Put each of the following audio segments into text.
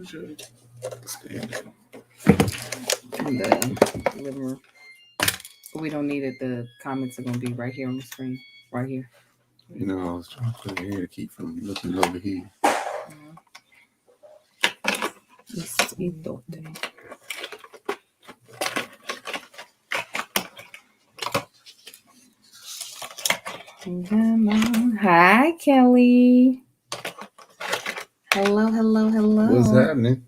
Stand in the living room. But we don't need it. The comments are going to be right here on the screen. Right here. You know, I was trying to put it here to keep from looking over here. Hi, Kelly. Hello. What's happening?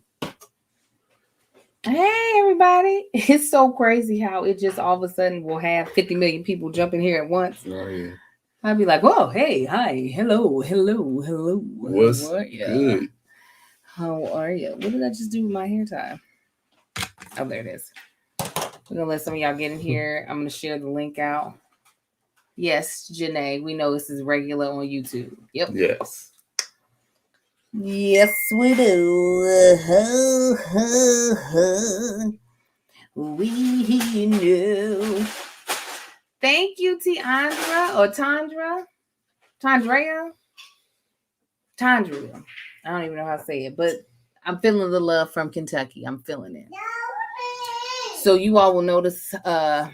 Hey, everybody. It's so crazy how it just all of a sudden will have 50 million people jump in here at once. Oh, yeah. I'd be like, whoa, hey, hi, hello. What's good? How are you? What did I just do with my hair tie? Oh, there it is. We're going to let some of y'all get in here. I'm going to share the link out. Yes, Janae, we know this is regular on YouTube. Yep. Yes. Yes, we do. We know. Thank you, Tiandra or Tandra. Tandrea. Tandria. I don't even know how to say it, but I'm feeling the love from Kentucky. I'm feeling it. So you all will notice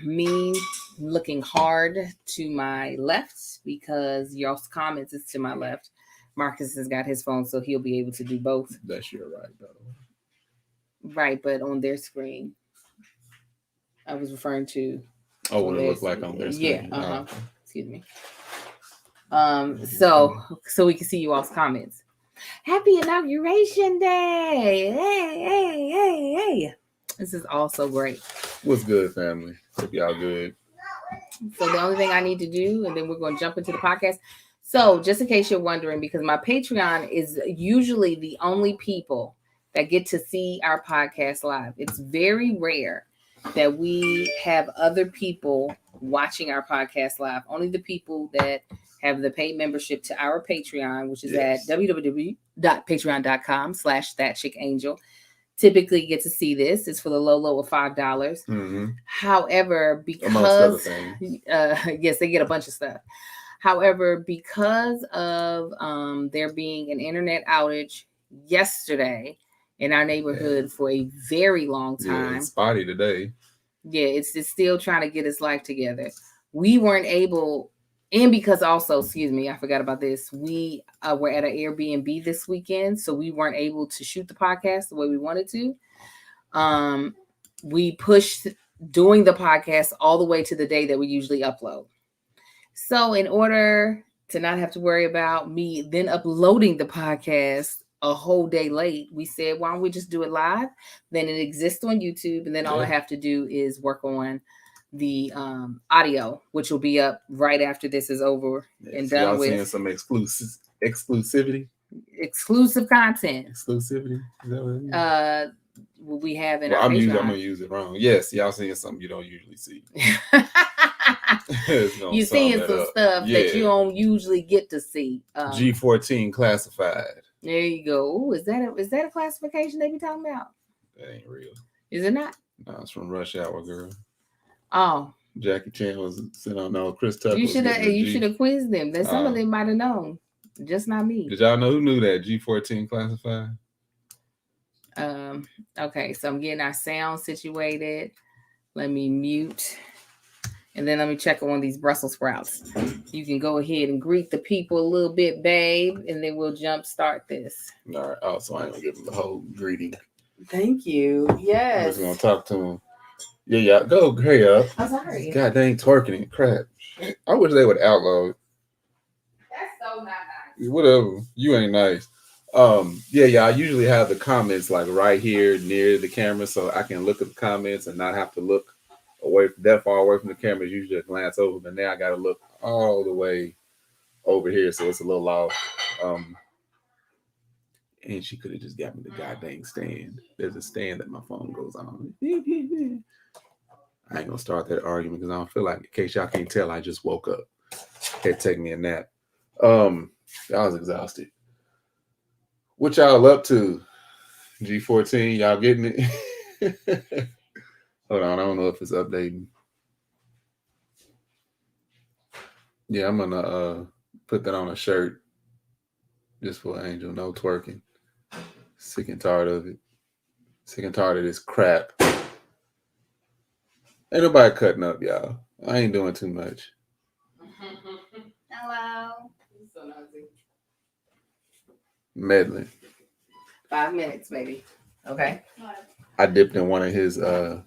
me looking hard to my left because y'all's comments is to my left. Marcus has got his phone, so he'll be able to do both. That's your right, by the way. Right, but on their screen. I was referring to. Oh, what it looks like on their screen. Yeah, uh-huh. Oh. Excuse me. So we can see you all's comments. Happy Inauguration Day! Hey! This is also great. What's good, family? Hope y'all good. So the only thing I need to do, and then we're going to jump into the podcast. So just in case you're wondering, because my Patreon is usually the only people that get to see our podcast live. It's very rare that we have other people watching our podcast live. Only the people that have the paid membership to our Patreon, which is at www.patreon.com/thatchickangel. Typically get to see this. It's for the low of $5. Mm-hmm. However, because yes, they get a bunch of stuff. However, because of there being an internet outage yesterday in our neighborhood for a very long time. Yeah, it's spotty today. Yeah, it's still trying to get its life together. We weren't able, and because also, excuse me, I forgot about this. We were at an Airbnb this weekend, so we weren't able to shoot the podcast the way we wanted to. We pushed doing the podcast all the way to the day that we usually upload. So in order to not have to worry about me then uploading the podcast a whole day late, we said, why don't we just do it live? Then it exists on YouTube, and then all I have to do is work on the audio, which will be up right after this is over and done y'all with. Seeing some exclusivity. Exclusive content. Exclusivity. Is that what it is? We have in our I'm gonna use it wrong. Yes, y'all seeing something you don't usually see. You seeing some stuff that you don't usually get to see. G14 classified. There you go. Ooh, is that a classification they be talking about? That ain't real. Is it not? No, it's from Rush Hour, girl. Oh. Jackie Chan was sitting on no Chris Tucker. You should have quizzed them. That some of them might have known. Just not me. Did y'all know who knew that G14 classified? Okay, so I'm getting our sound situated. Let me mute. And then let me check on these Brussels sprouts. You can go ahead and greet the people a little bit, babe, and then we'll jump start this. All right. Oh, so I ain't gonna give them the whole greeting. Thank you. Yes. I'm just gonna talk to them. Yeah. Go, hurry up. I'm sorry. God dang, twerking and crap. I wish they would outlaw it. That's so not nice. Whatever. You ain't nice. Yeah. I usually have the comments like right here near the camera, so I can look at the comments and not have to look that far away from the camera. Is usually a glance over, but now I got to look all the way over here, so it's a little off. And she could have just got me the goddamn stand. There's a stand that my phone goes on. I ain't gonna start that argument because I don't feel like, in case y'all can't tell, I just woke up. Had to take me a nap. I was exhausted. What y'all up to? G14, y'all getting it? Hold on, I don't know if it's updating. Yeah, I'm gonna put that on a shirt just for Angel. No twerking. Sick and tired of it. Sick and tired of this crap. Ain't nobody cutting up, y'all. I ain't doing too much. Hello. So nosy. Meddling. 5 minutes, maybe. Okay. I dipped in one of his I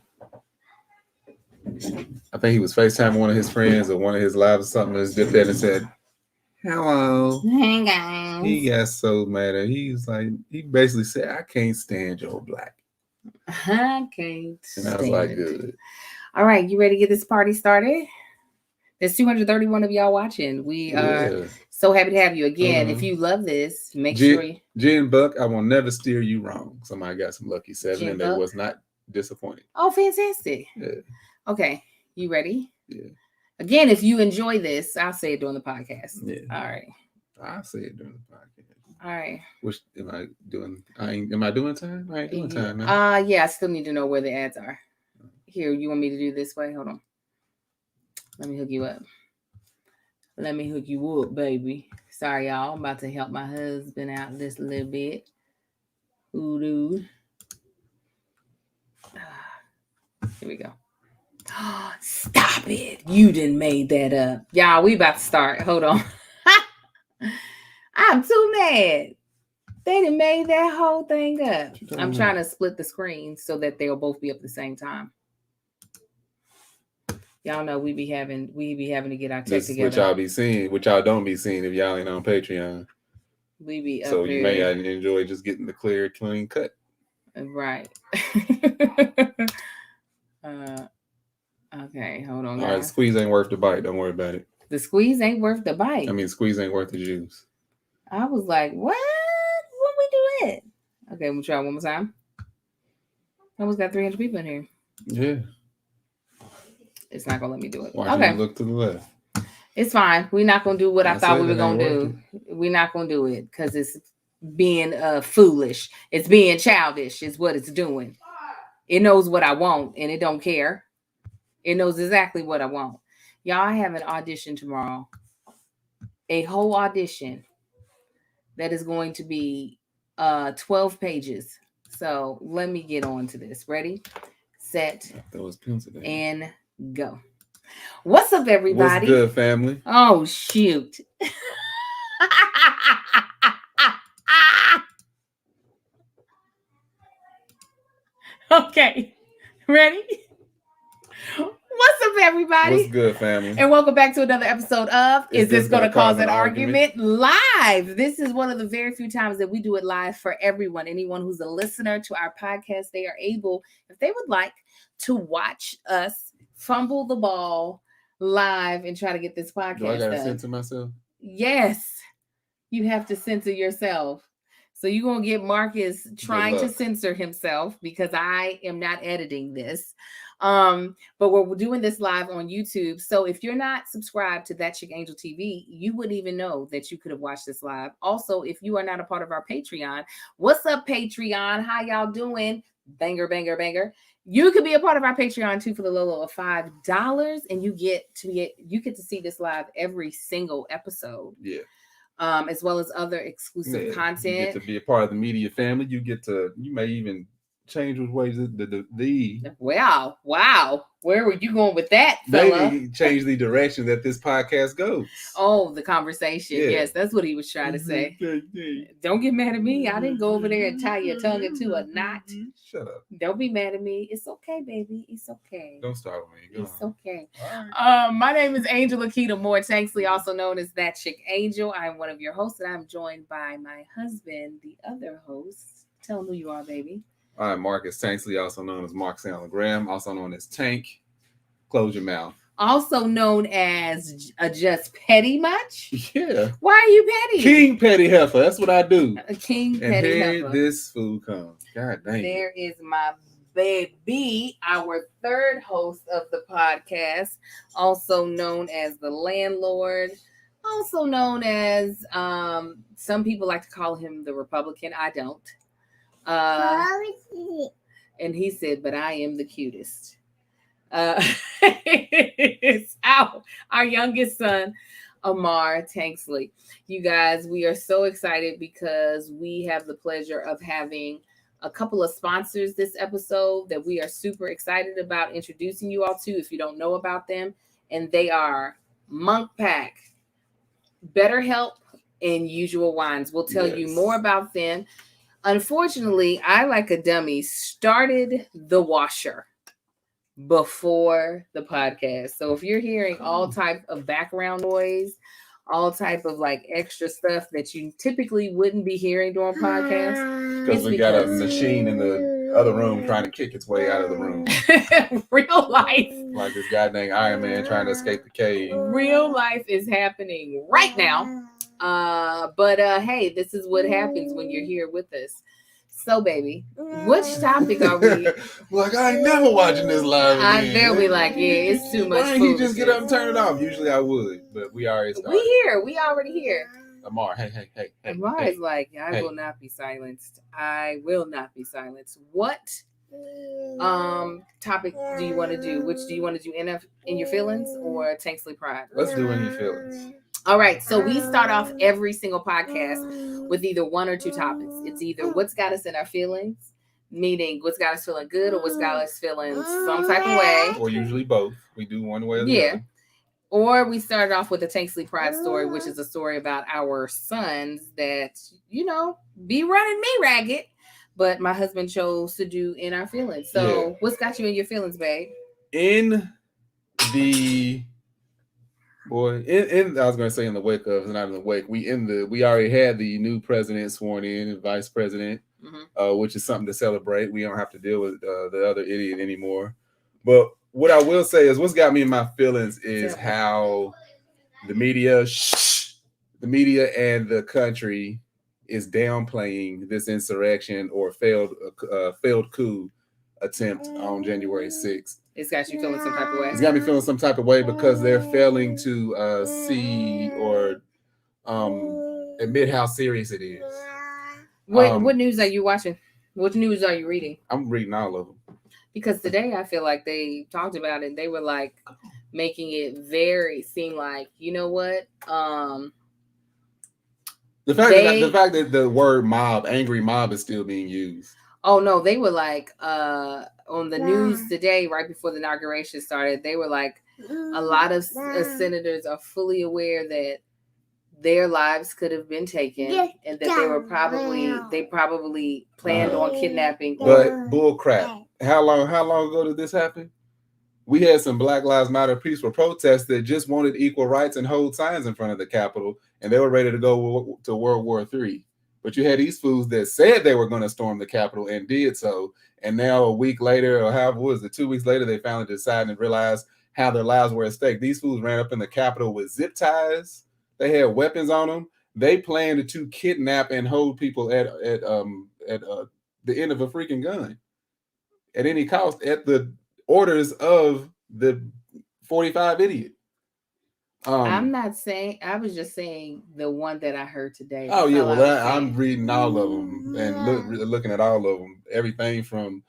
think he was FaceTiming one of his friends or one of his lives or something. Just dipped in and said, "Hello." Hey guys. He got so mad at. He was like, he basically said, "I can't stand your black." I can't. And I was like, "Good." All right, you ready to get this party started? There's 231 of y'all watching. We are so happy to have you again. If you love this, make sure you. Jen Buck, I will never steer you wrong. Somebody got some lucky 7 Jen and they Buck? was not disappointed. Oh, fantastic. Yeah. Okay, you ready? Yeah. Again, if you enjoy this, I'll say it during the podcast. Yeah. All right. I'll say it during the podcast. All right. Which am I doing? Am I doing time? I ain't doing time now. Yeah, I still need to know where the ads are. Here, you want me to do this way? Hold on. Let me hook you up. Let me hook you up, baby. Sorry, y'all. I'm about to help my husband out just a little bit. Hoodoo. Here we go. Stop it. You done made that up. Y'all, we about to start. Hold on. I'm too mad. They done made that whole thing up. I'm trying to split the screen so that they'll both be up at the same time. Y'all know we be having to get our tech This together. Which y'all be seeing, which y'all don't be seeing if y'all ain't on Patreon. We be up so there. You may enjoy just getting the clear, clean cut. Right. Okay, hold on, guys. All right, squeeze ain't worth the bite. Don't worry about it. The squeeze ain't worth the bite. I mean, squeeze ain't worth the juice. I was like, what? When we do it? Okay, we'll try one more time. Almost got 300 people in here. Yeah. It's not gonna let me do it. Why okay. You look to the left? It's fine. We're not gonna do what I thought we were gonna do. We're not gonna do it because it's being foolish. It's being childish. Is what it's doing. It knows what I want and it don't care. It knows exactly what I want. Y'all, I have an audition tomorrow. A whole audition that is going to be 12 pages. So let me get on to this. Ready, set, and go. What's up, everybody? What's good, family? Oh, shoot. Okay. Ready? What's up, everybody? What's good, family? And welcome back to another episode of Is This Gonna Cause an Argument? Live. This is one of the very few times that we do it live for everyone. Anyone who's a listener to our podcast, they are able, if they would like, to watch us fumble the ball live and try to get this podcast Do I gotta done. censor myself? Yes. You have to censor yourself. So you're going to get Marcus trying to censor himself because I am not editing this. But we're doing this live on YouTube. So if you're not subscribed to That Chick Angel TV, you wouldn't even know that you could have watched this live. Also, if you are not a part of our Patreon, what's up, Patreon? How y'all doing? Banger, banger, banger. You could be a part of our Patreon too for the low of $5, and you get to see this live every single episode. Yeah. As well as other exclusive content. You get to be a part of the media family. You may even change which ways Wow. Where were you going with that, fella? They change the direction that this podcast goes. Oh, the conversation. Yeah. Yes, that's what he was trying to say. Don't get mad at me. I didn't go over there and tie your tongue into a knot. Shut up. Don't be mad at me. It's okay, baby. It's okay. Don't start with me. It's okay. Right. My name is Angela Keto Tanksley, also known as That Chick Angel. I'm one of your hosts, and I'm joined by my husband, the other host. Tell them who you are, baby. All right, Marcus Tanksley, also known as Mark Sandler Graham, also known as Tank. Close your mouth. Also known as Just Petty Much? Yeah. Why are you petty? King Petty Heifer. That's what I do. King Petty Heifer. And here this food comes. God dang. There is my baby, our third host of the podcast, also known as the landlord, also known as, some people like to call him the Republican. I don't. And he said, but I am the cutest. It's our youngest son, Amar Tanksley. You guys, we are so excited because we have the pleasure of having a couple of sponsors this episode that we are super excited about introducing you all to if you don't know about them. And they are Monk Pack, BetterHelp, and Usual Wines. We'll tell you more about them. Unfortunately, I, like a dummy, started the washer before the podcast. So if you're hearing all type of background noise, all type of like extra stuff that you typically wouldn't be hearing during podcasts, because we got a machine in the other room trying to kick its way out of the room. Real life, like this guy named Iron Man trying to escape the cave. Real life is happening right now. But hey, this is what happens when you're here with us. So, baby, which topic are we? Like, I ain't never watching this live again. They'll be like, yeah, it's too much. Why didn't he just get up and turn it off? Usually I would, but we already started. We already here. Amar, hey. Amar is like, I will not be silenced. I will not be silenced. What topic do you want to do? Which do you want to do, in your feelings or Tanksley Pride? Let's do in your feelings. All right, so we start off every single podcast with either one or two topics. It's either what's got us in our feelings, meaning what's got us feeling good, or what's got us feeling some type of way. Or usually both. We do one way or the other. Or we started off with the Tanksley Pride story, which is a story about our sons that, be running me ragged. But my husband chose to do in our feelings. So what's got you in your feelings, babe? In the I was going to say in the wake of, not in the wake. We already had the new president sworn in and vice president, which is something to celebrate. We don't have to deal with the other idiot anymore. But what I will say is, what's got me in my feelings is how the media and the country is downplaying this insurrection or failed coup attempt on January 6th. It's got you feeling some type of way. It's got me feeling some type of way because they're failing to see or admit how serious it is. What news are you watching? What news are you reading? I'm reading all of them. Because today I feel like they talked about it and they were like making it seem like, you know what? The fact that the word mob, angry mob, is still being used. Oh no, they were like on the news today, right before the inauguration started, they were like, a lot of senators are fully aware that their lives could have been taken and that they probably planned on kidnapping. But bull crap. How long ago did this happen? We had some Black Lives Matter peaceful protests that just wanted equal rights and hold signs in front of the Capitol, and they were ready to go to World War III. But you had these fools that said they were going to storm the Capitol and did so. And now a week later, or however was it, 2 weeks later, they finally decided and realized how their lives were at stake. These fools ran up in the Capitol with zip ties. They had weapons on them. They planned to kidnap and hold people at the end of a freaking gun at any cost, at the orders of the 45 idiot. I'm not saying, I was just saying the one that I heard today. Oh yeah, well I'm reading all of them and looking at all of them. Everything from,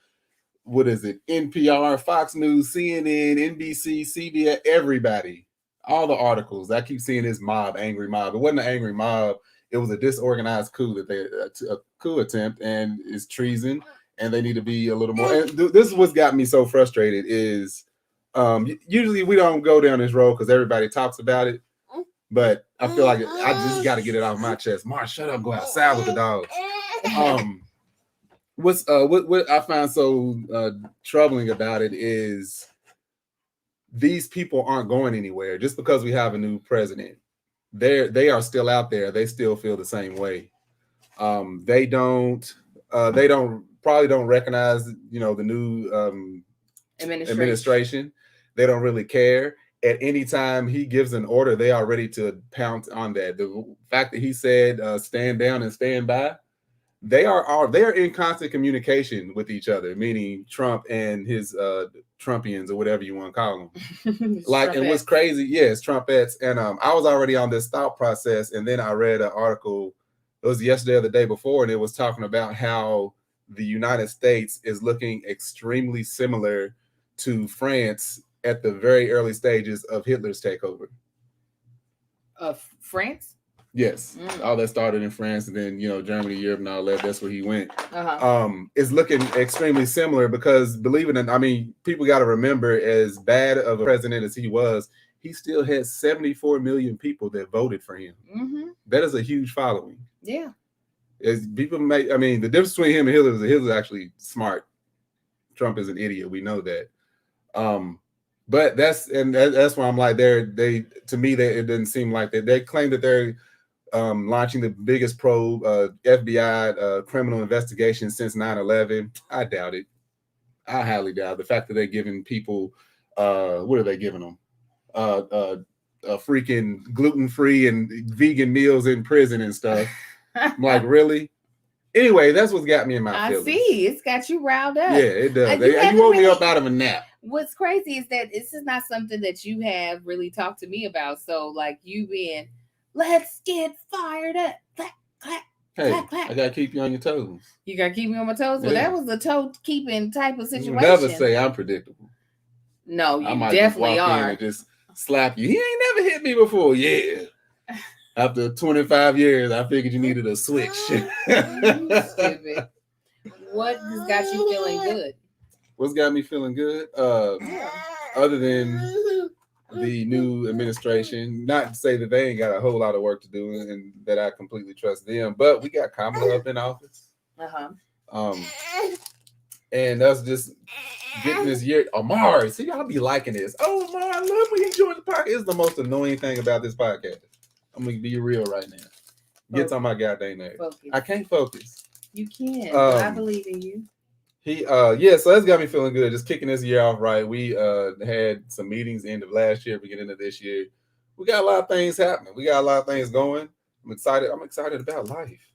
what is it, NPR, Fox News, CNN, NBC, CBS, everybody. All the articles. I keep seeing this mob, angry mob. It wasn't an angry mob. It was a disorganized coup a coup attempt, and it's treason. And they need to be a little more. And this is what's got me so frustrated is, usually we don't go down this road because everybody talks about it, but I feel like I just got to get it off my chest. Mark, shut up, go outside with the dogs. What I find so troubling about it is these people aren't going anywhere just because we have a new president. They are still out there. They still feel the same way. They probably don't recognize, the new administration. They don't really care. At any time he gives an order, they are ready to pounce on that. The fact that he said stand down and stand by, they are in constant communication with each other, meaning Trump and his Trumpians, or whatever you want to call them. And what's crazy, yes, Trumpettes. And I was already on this thought process, and then I read an article, it was yesterday or the day before, and it was talking about how the United States is looking extremely similar to France at the very early stages of Hitler's takeover. France. Yes, all that started in France, and then Germany, Europe, and all that. That's where he went. Uh-huh. Is looking extremely similar because, believe it or not, I mean, people got to remember, as bad of a president as he was, he still had 74 million people that voted for him. Mm-hmm. That is a huge following. Yeah. As people the difference between him and Hillary is actually smart. Trump is an idiot. We know that. But that's why I'm like, to me, it doesn't seem like that. They claim that they're launching the biggest probe, FBI criminal investigation since 9/11. I doubt it. I highly doubt the fact that they're giving people, what are they giving them? Freaking gluten-free and vegan meals in prison and stuff. I'm like, really? Anyway, that's what's got me in my feelings. I see. It's got you riled up. Yeah, it does. You woke me up out of a nap. What's crazy is that this is not something that you have really talked to me about. So, like, you being, let's get fired up. Clap, clap, hey, clap, clap. I got to keep you on your toes. You got to keep me on my toes? Well, that was the toe-keeping type of situation. Never say I'm predictable. No, you definitely just walk are. In and just slap you. He ain't never hit me before. Yeah. After 25 years, I figured you needed a switch. Stupid. What has got you feeling good? What's got me feeling good? Other than the new administration, not to say that they ain't got a whole lot of work to do and that I completely trust them, but we got Kamala up in office. And us just getting this year. Omar, see, y'all be liking this. Oh, Omar, I love when you join the podcast. It's the most annoying thing about this podcast. I'm gonna be real right now. Get on my goddamn nerves. I can't focus. You can. I believe in you. So that's got me feeling good. Just kicking this year off right. We had some meetings end of last year, beginning of this year. We got a lot of things happening. We got a lot of things going. I'm excited about life.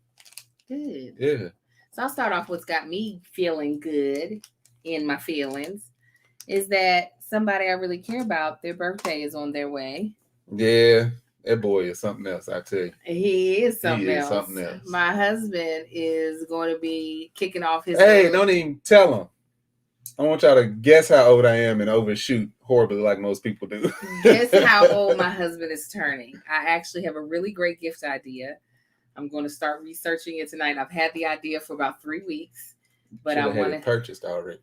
Good. Yeah. So I'll start off what's got me feeling good in my feelings is that somebody I really care about, their birthday is on their way. Yeah. That boy is something else, I tell you. He is something else. My husband is going to be kicking off his... Hey, don't even tell him. I want y'all to guess how old I am and overshoot horribly like most people do. Guess how old my husband is turning. I actually have a really great gift idea. I'm going to start researching it tonight. I've had the idea for about 3 weeks. But I want it purchased already.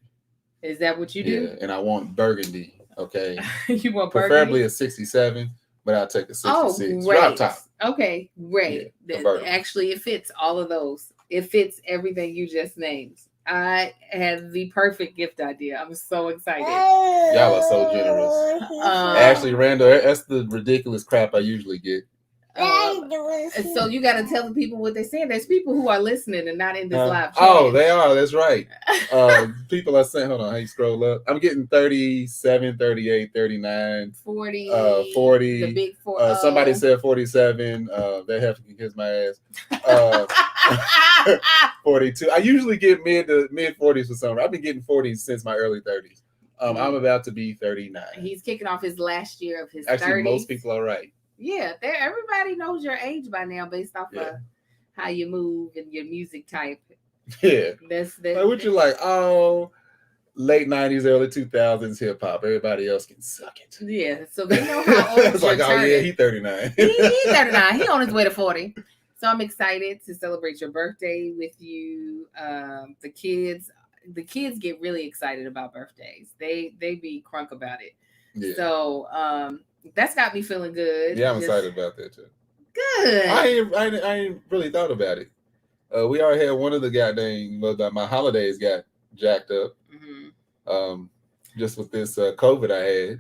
Is that what you do? Yeah, and I want burgundy, okay? You want burgundy? Preferably a 67. But I'll take a 66. Oh, great. Drop top. Okay, great. Yeah, actually, it fits all of those. It fits everything you just named. I had the perfect gift idea. I'm so excited. Y'all are so generous. Ashley Randall, that's the ridiculous crap I usually get. So you got to tell the people what they're saying. There's people who are listening and not in this live chat. Oh, they are. That's right. People are saying, hold on, how you scroll up? I'm getting 37, 38, 39, 40. 40. The big 4. Somebody said 47. That have to kiss my ass. 42. I usually get mid 40s for summer. I've been getting 40s since my early 30s. I'm about to be 39. He's kicking off his last year of his 30s. Actually, most people are right. Yeah, everybody knows your age by now based off of how you move and your music type. Yeah. That's like, what you like? Oh, late 90s, early 2000s hip hop. Everybody else can suck it. Yeah, so they know how old it's like, oh yeah, he's 39. He's 39. He's on his way to 40. So I'm excited to celebrate your birthday with you. The kids get really excited about birthdays. They be crunk about it. Yeah. So that's got me feeling good. Yeah, I'm excited about that too. Good. I ain't really thought about it. We already had one of the goddamn my holidays got jacked up. Mm-hmm. Just with this COVID I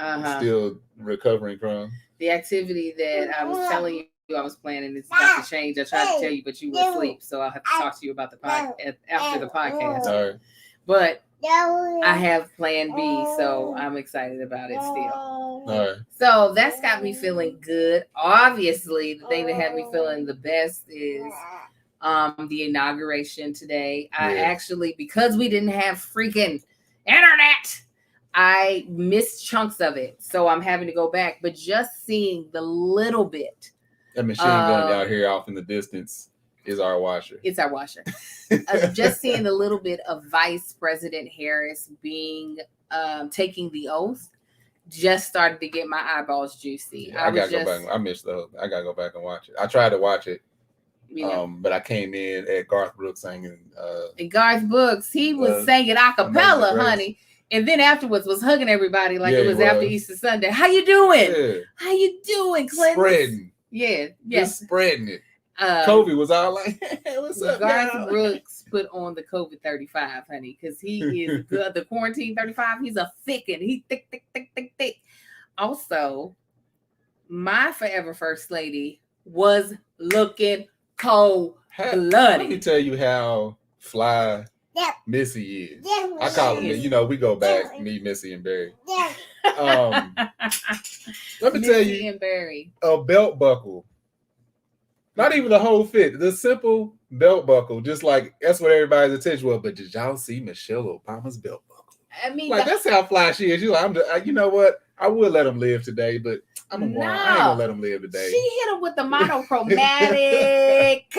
had. Still recovering from. The activity that I was telling you I was planning is about to change. I tried to tell you, but you were asleep, so I'll have to talk to you about the podcast after the podcast. All right. But I have plan B, so I'm excited about it still. All right. So that's got me feeling good. Obviously, the thing that had me feeling the best is the inauguration today. I actually, because we didn't have freaking internet, I missed chunks of it. So I'm having to go back. But just seeing the little bit. That machine gun out here off in the distance is our washer. It's our washer. Just seeing a little bit of Vice President Harris taking the oath just started to get my eyeballs juicy. Yeah, I gotta go back. I missed I gotta go back and watch it. I tried to watch it, but I came in at Garth Brooks singing. And Garth Brooks, he was singing a cappella, honey. And then afterwards was hugging everybody like it was after Easter Sunday. How you doing? Yeah. How you doing, Clinton? Spreading. Yeah. Just spreading it. Kobe was all like, hey, what's up, Garth Brooks put on the COVID 35, honey, because he is the quarantine 35. He's a thickin'. He thick. Also, my forever first lady was looking cold-blooded. Let me tell you how fly Missy is. I call him, we go back, me, Missy, and Barry. Let me tell you, and Barry. A belt buckle. Not even the whole fit, the simple belt buckle, just like that's what everybody's attention was. But did y'all see Michelle Obama's belt buckle? I mean, like that's how fly she is. You like, you know what? I would let him live today, but I ain't gonna let him live today. She hit him with the monochromatic,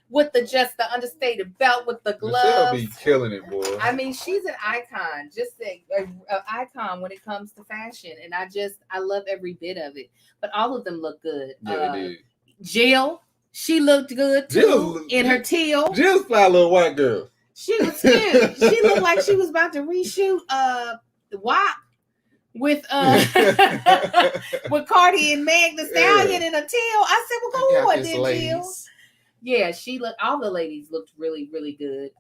with the understated belt, with the gloves. Michelle be killing it, boy. I mean, she's an icon, just an icon when it comes to fashion, and I love every bit of it. But all of them look good. Yeah, they did. Jill, she looked good too in her teal. Jill's fly little white girl. She was cute. She looked like she was about to reshoot WAP with with Cardi and Meg Thee Stallion in a teal. I said, well, go on then, Jill. Yeah, all the ladies looked really, really good.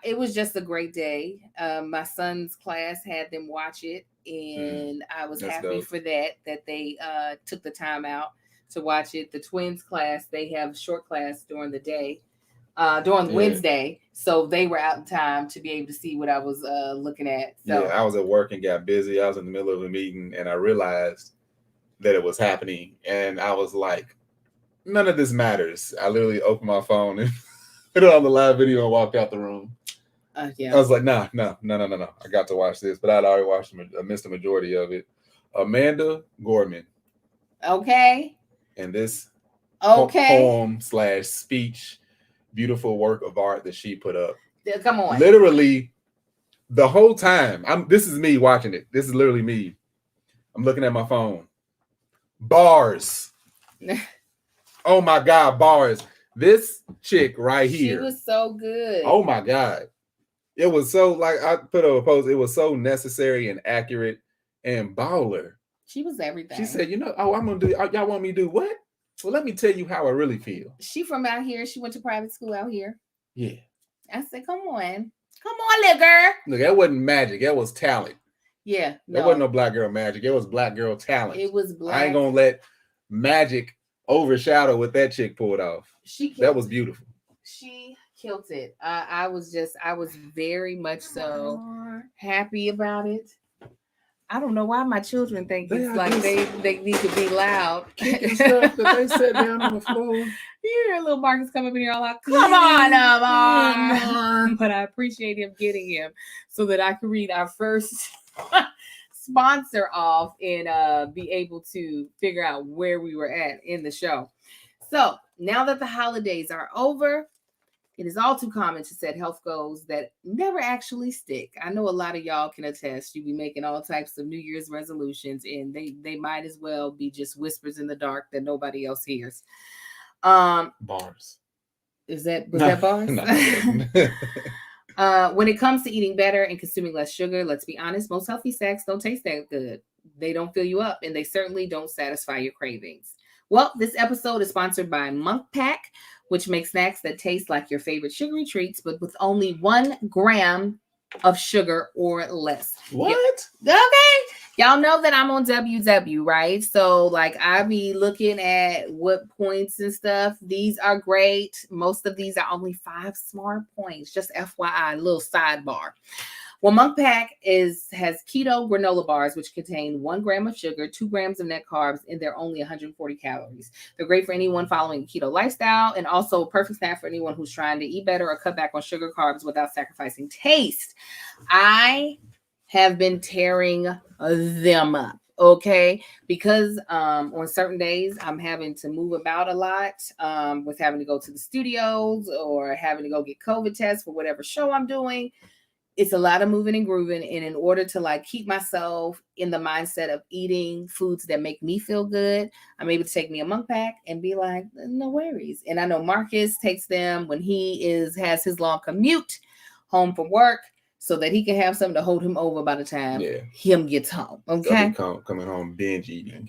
It was just a great day. My son's class had them watch it, and I was happy for that they took the time out to watch it. The twins class, they have short class during the day, during Wednesday, so they were out in time to be able to see what I was looking at. So I was at work and got busy. I was in the middle of a meeting, and I realized that it was happening, and I was like, none of this matters. I literally opened my phone and put it on the live video and walked out the room. I was like, no. I got to watch this, but I'd already missed the majority of it. Amanda Gorman. Okay. And this poem/speech, beautiful work of art that she put up. Come on. Literally, the whole time. This is me watching it. This is literally me. I'm looking at my phone. Bars. Oh my God, bars. This chick right here. She was so good. Oh my God. It was so, like, I put up a post. It was so necessary and accurate and baller. She was everything. She said, I'm going to do, y'all want me to do what? Well, let me tell you how I really feel. She from out here. She went to private school out here. Yeah. I said, come on, little girl. Look, that wasn't magic. That was talent. Yeah. That wasn't no black girl magic. It was black girl talent. It was black. I ain't going to let magic overshadow what that chick pulled off. That was beautiful. She killed it. I was very much so happy about it. I don't know why my children think it's like they need to be loud. Kicking stuff that they set down on the floor. You hear little Marcus come up in here all like, come on, Amar. But I appreciate him getting him so that I can read our first sponsor off and be able to figure out where we were at in the show. So now that the holidays are over, it is all too common to set health goals that never actually stick. I know a lot of y'all can attest. You be making all types of New Year's resolutions, and they might as well be just whispers in the dark that nobody else hears. Bars. Was that bars? No. When it comes to eating better and consuming less sugar, let's be honest, most healthy snacks don't taste that good. They don't fill you up, and they certainly don't satisfy your cravings. Well, this episode is sponsored by Monk Pack, which makes snacks that taste like your favorite sugary treats, but with only 1 gram of sugar or less. What? Okay. Y'all know that I'm on WW, right? So, like, I be looking at what points and stuff. These are great. Most of these are only 5 smart points. Just FYI, little sidebar. Well, Monk Pack has keto granola bars, which contain 1 gram of sugar, 2 grams of net carbs, and they're only 140 calories. They're great for anyone following a keto lifestyle, and also a perfect snack for anyone who's trying to eat better or cut back on sugar carbs without sacrificing taste. I have been tearing them up, okay? Because on certain days, I'm having to move about a lot with having to go to the studios or having to go get COVID tests for whatever show I'm doing. it's a lot of moving and grooving. And in order to like keep myself in the mindset of eating foods that make me feel good, I'm able to take me a monk pack and be like, no worries. And I know Marcus takes them when he has his long commute home from work, so that he can have something to hold him over by the time him gets home. Okay. Coming home binge eating.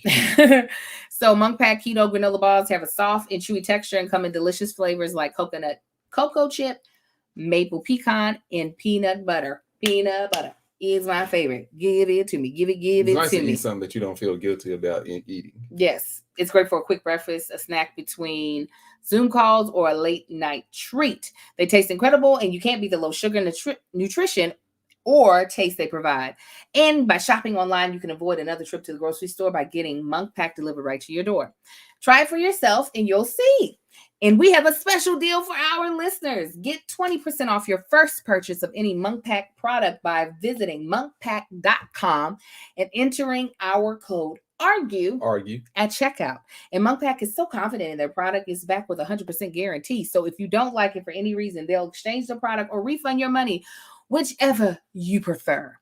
So monk pack keto granola bars have a soft and chewy texture and come in delicious flavors like coconut, cocoa chip, maple pecan, and peanut butter. Peanut butter is my favorite. Give it to me. Give it it's nice to me. Eat something that you don't feel guilty about eating. Yes. It's great for a quick breakfast, a snack between Zoom calls, or a late night treat. They taste incredible, and you can't beat the low sugar nutrition or taste they provide. And by shopping online, you can avoid another trip to the grocery store by getting Monk Pack delivered right to your door. Try it for yourself and you'll see. And we have a special deal for our listeners. Get 20% off your first purchase of any Monk Pack product by visiting monkpack.com and entering our code argue at checkout. And Monk Pack is so confident in their product, is backed with 100% guarantee. So if you don't like it for any reason, they'll exchange the product or refund your money, whichever you prefer.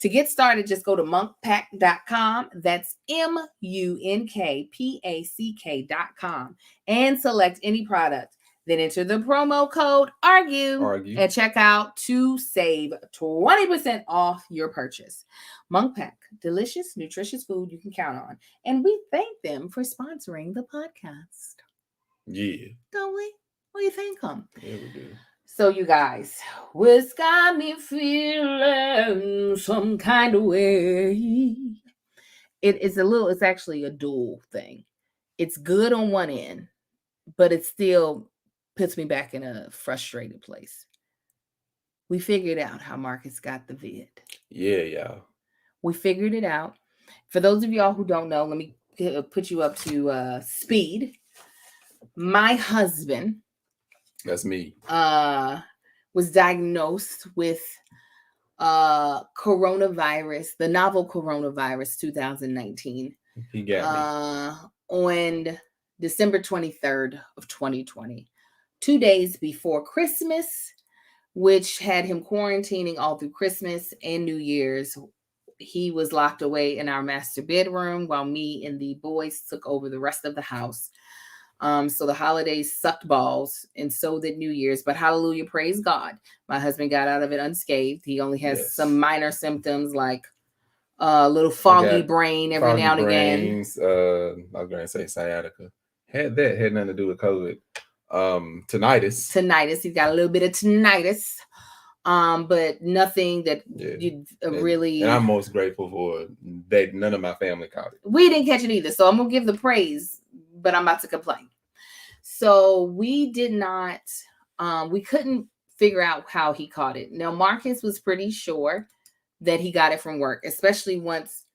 To get started, just go to monkpack.com. That's MUNKPACK.com and select any product. Then enter the promo code argue at checkout to save 20% off your purchase. Monk Pack, delicious, nutritious food you can count on. And we thank them for sponsoring the podcast. Yeah. Don't we? What do you think, Hum? Yeah, we do. So you guys, what's got me feeling some kind of way? It's actually a dual thing. It's good on one end, but it still puts me back in a frustrated place. We figured out how Marcus got the vid. Yeah, y'all. We figured it out. For those of y'all who don't know, let me put you up to speed. My husband, that's me, was diagnosed with coronavirus, the novel coronavirus 2019. He got me. On December 23rd of 2020, 2 days before Christmas, which had him quarantining all through Christmas and New Year's. He was locked away in our master bedroom while me and the boys took over the rest of the house. So the holidays sucked balls, and so did New Year's. But hallelujah, praise God, my husband got out of it unscathed. He only has some minor symptoms like a little foggy brain every now and again. I was going to say sciatica. Had nothing to do with COVID. Tinnitus. He's got a little bit of tinnitus. But nothing that really. And I'm most grateful for that. None of my family caught it. We didn't catch it either, so I'm gonna give the praise, but I'm about to complain. So we did not. We couldn't figure out how he caught it. Now Marcus was pretty sure that he got it from work, especially once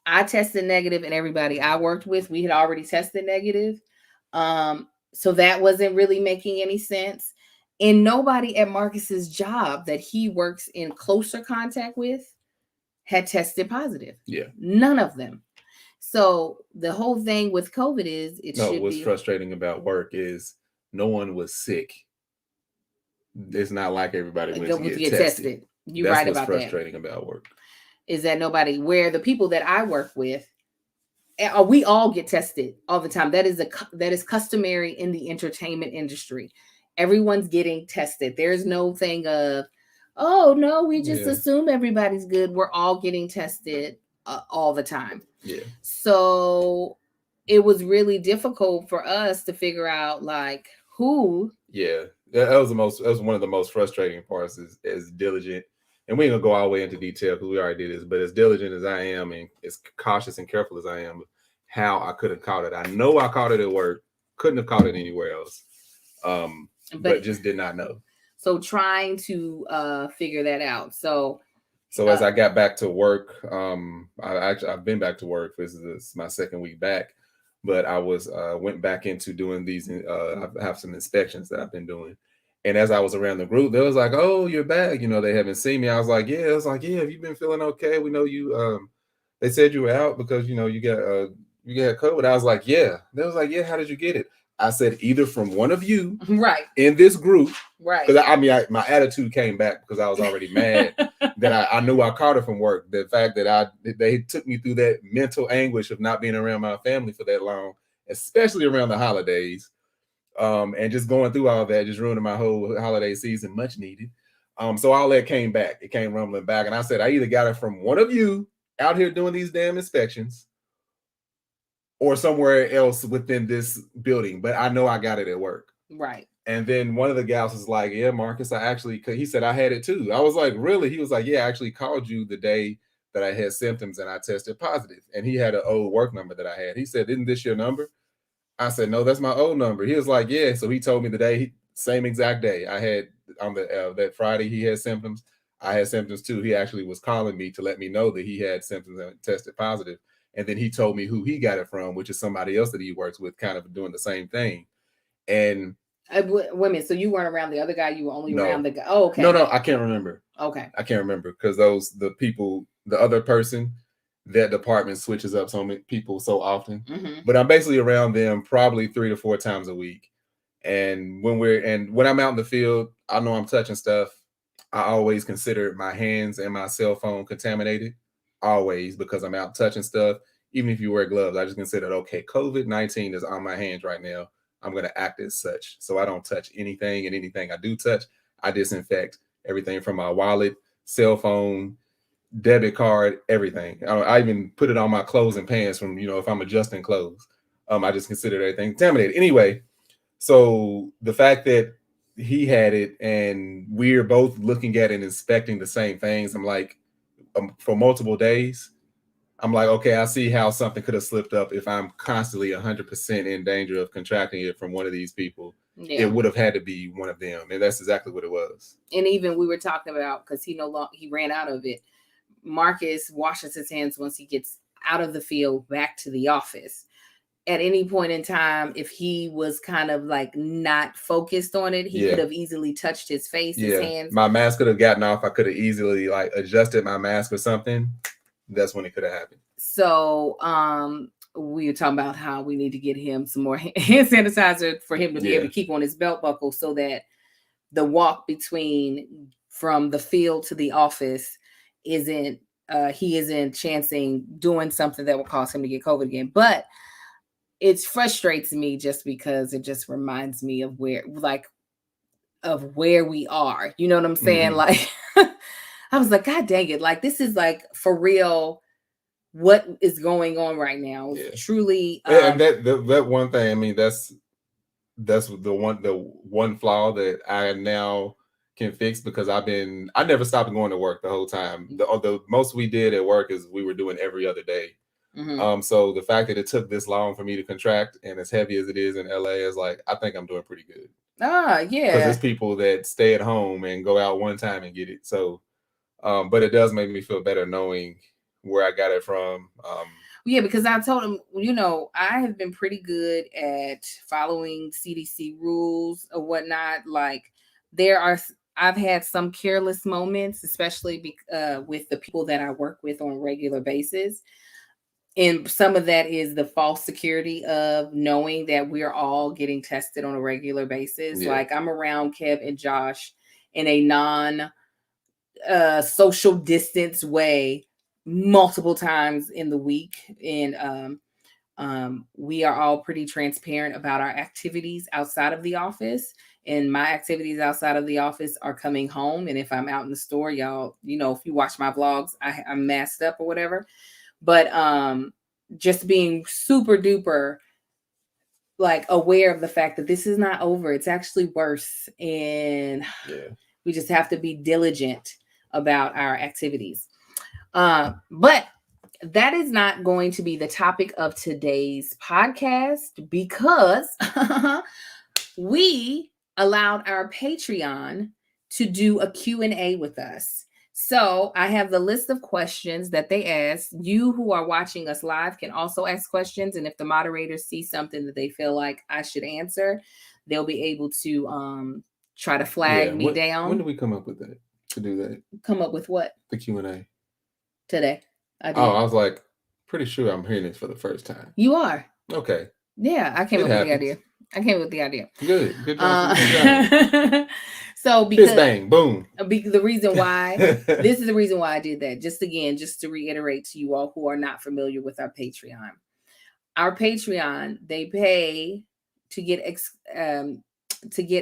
I tested negative, and everybody I worked with, we had already tested negative. So that wasn't really making any sense. And nobody at Marcus's job that he works in closer contact with had tested positive. Yeah. None of them. So the whole thing with COVID is what's frustrating about work is no one was sick. It's not like everybody went to get tested. You're right about that. That's what's frustrating about work. Is that nobody, where the people that I work with, we all get tested all the time. That is customary in the entertainment industry. Everyone's getting tested. There's no thing of, oh no, we just assume everybody's good. We're all getting tested all the time. Yeah. So it was really difficult for us to figure out like who. Yeah, that was one of the most frustrating parts. As diligent, and we ain't gonna go all the way into detail because we already did this. But as diligent as I am, and as cautious and careful as I am, how I could have caught it. I know I caught it at work. Couldn't have caught it anywhere else. But just did not know. So trying to figure that out. So as I got back to work, I've been back to work. This is my second week back, but I went back into doing these. I have some inspections that I've been doing, and as I was around the group, they was like, "Oh, you're back." They haven't seen me. I was like, "Yeah." I was like, "Yeah. Have you been feeling okay? We know you. They said you were out because you got COVID." I was like, "Yeah." They was like, "Yeah. How did you get it?" I said either from one of you right in this group, right because my attitude came back because I was already mad that I knew I caught it from work. The fact that they took me through that mental anguish of not being around my family for that long, especially around the holidays, and just going through all that, just ruining my whole holiday season, much needed. So all that came back. It came rumbling back, and I said I either got it from one of you out here doing these damn inspections, or somewhere else within this building, but I know I got it at work. Right. And then one of the gals was like, yeah, Marcus, he said I had it too. I was like, really? He was like, yeah, I actually called you the day that I had symptoms and I tested positive. And he had an old work number that I had. He said, isn't this your number? I said, no, that's my old number. He was like, yeah. So he told me the day, same exact day I had on that Friday, he had symptoms. I had symptoms too. He actually was calling me to let me know that he had symptoms and tested positive. And then he told me who he got it from, which is somebody else that he works with, kind of doing the same thing. And wait a minute. So you weren't around the other guy. You were only around the guy. Oh, okay. No, I can't remember. Okay. I can't remember because the other person, that department switches up so many people so often. Mm-hmm. But I'm basically around them probably 3 to 4 times a week. And when I'm out in the field, I know I'm touching stuff. I always consider my hands and my cell phone contaminated. Always, because I'm out touching stuff. Even if you wear gloves, I just consider, okay, COVID-19 is on my hands right now. I'm going to act as such. So I don't touch anything, and anything I do touch, I disinfect everything from my wallet, cell phone, debit card, everything. I even put it on my clothes and pants from, if I'm adjusting clothes. I just consider everything contaminated. Anyway, so the fact that he had it and we're both looking at and inspecting the same things, I'm like, for multiple days, I'm like, okay, I see how something could have slipped up if I'm constantly 100% in danger of contracting it from one of these people. Yeah. It would have had to be one of them. And that's exactly what it was. And even we were talking about, because he ran out of it. Marcus washes his hands once he gets out of the field back to the office. At any point in time, if he was kind of like not focused on it, he could have easily touched his face, his hands. My mask could have gotten off. I could have easily adjusted my mask or something. That's when it could have happened. So we were talking about how we need to get him some more hand sanitizer for him to be able to keep on his belt buckle, so that the walk from the field to the office he isn't chancing doing something that will cause him to get COVID again. But it frustrates me just because it just reminds me of where we are. You know what I'm saying? Mm-hmm. Like, I was like, God dang it. Like, this is like for real what is going on right now. Yeah. Truly. And that one thing, I mean, that's the one flaw that I now can fix, because I never stopped going to work the whole time. The most we did at work is we were doing every other day. Mm-hmm. So the fact that it took this long for me to contract, and as heavy as it is in LA, is like, I think I'm doing pretty good. Yeah. Because there's people that stay at home and go out one time and get it. So, but it does make me feel better knowing where I got it from. Yeah, because I told him, I have been pretty good at following CDC rules or whatnot. Like, I've had some careless moments, especially with the people that I work with on a regular basis. And some of that is the false security of knowing that we're all getting tested on a regular basis. Yeah. Like, I'm around Kev and Josh in a non-social distance way multiple times in the week. And we are all pretty transparent about our activities outside of the office. And my activities outside of the office are coming home. And if I'm out in the store, y'all, if you watch my vlogs, I'm masked up or whatever. But just being super duper aware of the fact that this is not over. It's actually worse. And we just have to be diligent about our activities. But that is not going to be the topic of today's podcast, because we allowed our Patreon to do a Q&A with us. So I have the list of questions that they asked. You who are watching us live can also ask questions. And if the moderators see something that they feel like I should answer, they'll be able to try to flag me down. When did we come up with that? To do that? Come up with what? The Q&A. Today. I did. Oh, I was like, pretty sure I'm hearing this for the first time. You are. Okay. Yeah, I came up with the idea. I came up with the idea. Good job. Good job. So because Fist bang, boom. The reason why this is the reason why I did that. Just to reiterate to you all who are not familiar with our Patreon. Our Patreon, they pay to get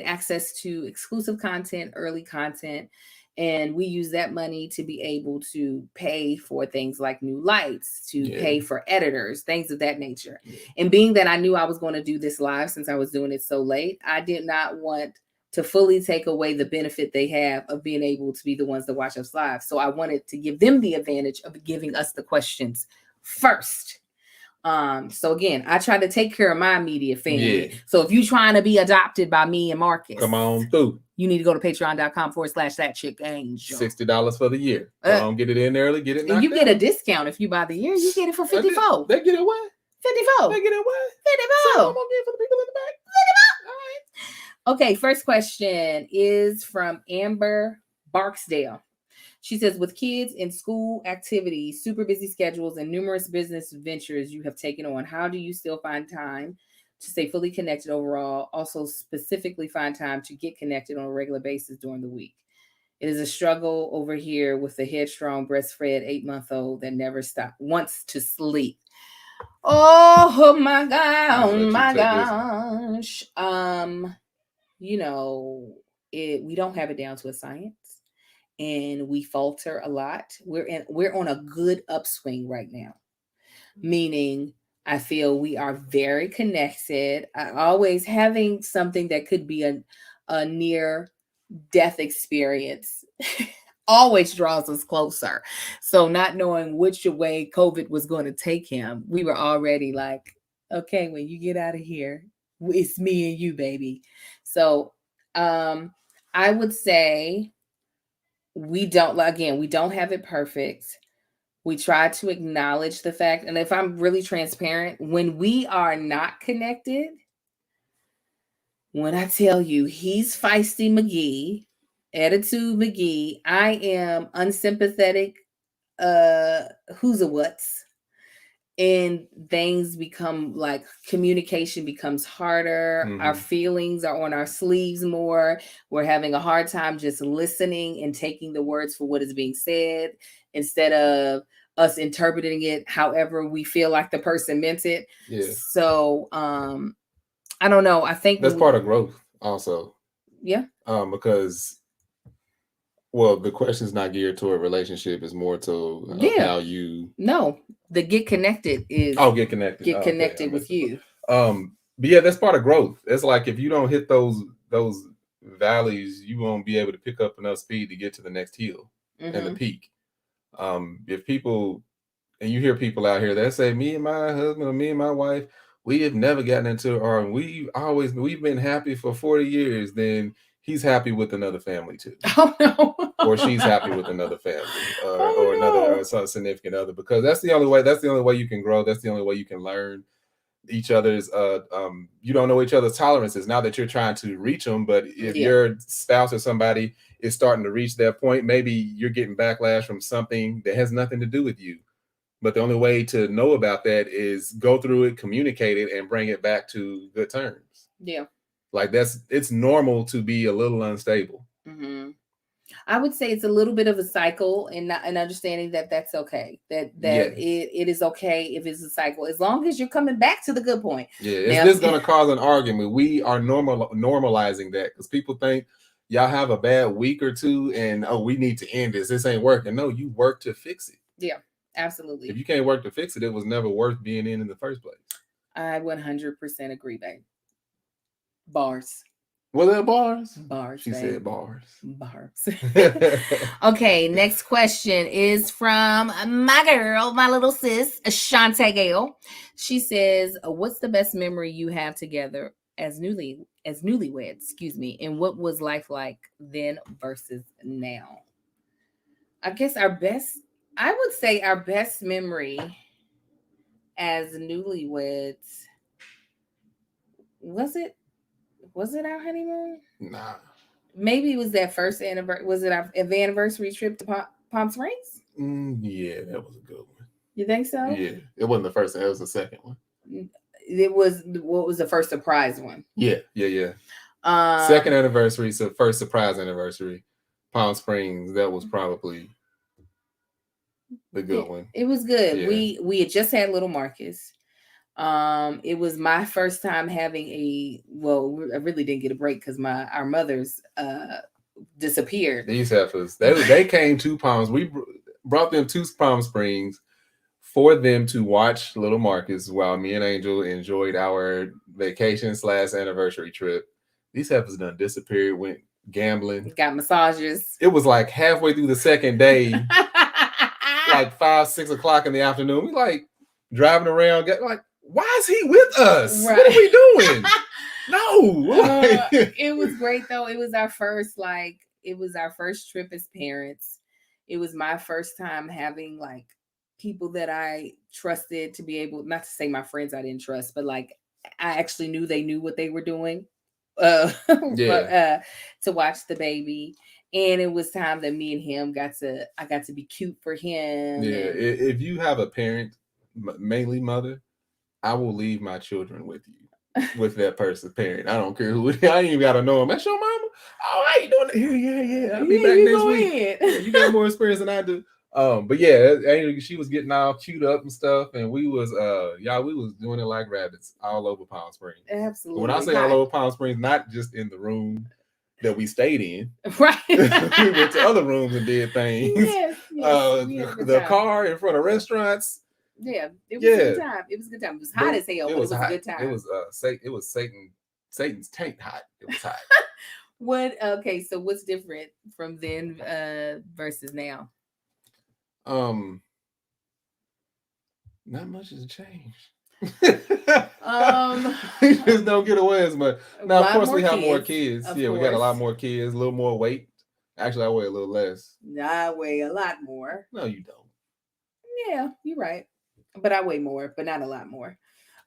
access to exclusive content, early content, and we use that money to be able to pay for things like new lights, to pay for editors, things of that nature. And being that I knew I was going to do this live since I was doing it so late, I did not want to fully take away the benefit they have of being able to be the ones that watch us live. So I wanted to give them the advantage of giving us the questions first. So again, I try to take care of my immediate family. Yeah. So if you're trying to be adopted by me and Marcus, come on through. You need to go to patreon.com/thatchickangel. $60 for the year. Get it in early, get it knocked and you out. Get a discount if you buy the year. You get it for $54. They get it what? $54. They get it what? $54. So I'm gonna get for the people in the back. $54. All right. Okay, first question is from Amber Barksdale. She says, with kids in school activities, super busy schedules, and numerous business ventures you have taken on, how do you still find time to stay fully connected overall? Also, specifically find time to get connected on a regular basis during the week. It is a struggle over here with the headstrong, breastfed 8-month-old that never wants to sleep. Oh my God! Oh my gosh! We don't have it down to a science. And we falter a lot. We're on a good upswing right now, meaning I feel we are very connected. Always having something that could be a near death experience always draws us closer. So not knowing which way COVID was going to take him, we were already like, okay, when you get out of here, it's me and you, baby. So I would say, we don't have it perfect. We try to acknowledge the fact, and if I'm really transparent, when we are not connected, when I tell you he's feisty McGee, attitude McGee, I am unsympathetic, who's a what's, and things become like communication becomes harder. Mm-hmm. Our feelings are on our sleeves more. We're having a hard time just listening and taking the words for what is being said instead of us interpreting it however we feel like the person meant it. Yeah. So I don't know. I think that's part of growth also. Yeah. Because the question is not geared to a relationship. It's more to how you. No, the get connected is. Get connected. Get connected with you. But yeah, that's part of growth. It's like if you don't hit those valleys, you won't be able to pick up enough speed to get to the next hill and the peak. If people, and you hear people out here that say, me and my husband or me and my wife, we have never gotten into, or we've been happy for 40 years, then he's happy with another family too. Oh no. Or she's happy with another family, or another or some significant other, because that's the only way you can grow. That's the only way you can learn each other's you don't know each other's tolerances now that you're trying to reach them. But if your spouse or somebody is starting to reach that point, maybe you're getting backlash from something that has nothing to do with you. But the only way to know about that is go through it, communicate it, and bring it back to good terms. Yeah. Like it's normal to be a little unstable. Mm-hmm. I would say it's a little bit of a cycle, and understanding that that's okay. That it is okay if it's a cycle, as long as you're coming back to the good point. Yeah, it's just going to cause an argument. We are normalizing that because people think y'all have a bad week or two, and we need to end this. This ain't working. No, you work to fix it. Yeah, absolutely. If you can't work to fix it, it was never worth being in the first place. I 100% agree, babe. Bars. Was it bars? Bars. She said bars. Bars. Okay, next question is from my girl, my little sis, Ashante Gale. She says, what's the best memory you have together as newlyweds, and what was life like then versus now? I guess I would say our best memory as newlyweds, was it our honeymoon? Nah. Maybe it was that first anniversary. Was it our anniversary trip to Palm Springs? Yeah, that was a good one. You think so? Yeah, it wasn't the first one. It was the second one. what was the first surprise one? Yeah. Second anniversary, so first surprise anniversary, Palm Springs. That was probably the good one. It was good. Yeah. We had just had little Marcus. It was my first time having I really didn't get a break because our mothers disappeared. These heifers, they came to Palms. We brought them to Palm Springs for them to watch little Marcus while me and Angel enjoyed our vacation / anniversary trip. These heifers done disappeared, went gambling, got massages. It was like halfway through the second day, like 5, 6 o'clock in the afternoon. We like driving around, like, why is he with us? Right. What are we doing? No. It was great though. It was our first trip as parents. It was my first time having like people that I trusted to be able, not to say my friends I didn't trust, but like I actually knew they knew what they were doing. To watch the baby. And it was time that me and him I got to be cute for him. Yeah. If you have a parent, mainly mother, I will leave my children with you, with that person's parent. I don't care who. I ain't even gotta know him. That's your mama. Oh, how you doing it? Yeah. I'll be back next week. Yeah, you got more experience than I do. But yeah, she was getting all queued up and stuff, and we was we was doing it like rabbits all over Palm Springs. Absolutely. But when I say all over Palm Springs, not just in the room that we stayed in. Right. We went to other rooms and did things. Yes. The car in front of restaurants. Yeah, it was a good time. It was a good time. It was hot as hell, but it was a good time. It was Satan's tank hot. It was hot. So what's different from then versus now? Not much has changed. We just don't get away as much. Now, of course, we have more kids. Yeah, we got a lot more kids, a little more weight. Actually, I weigh a little less. I weigh a lot more. No, you don't. Yeah, you're right. But I weigh more, but not a lot more.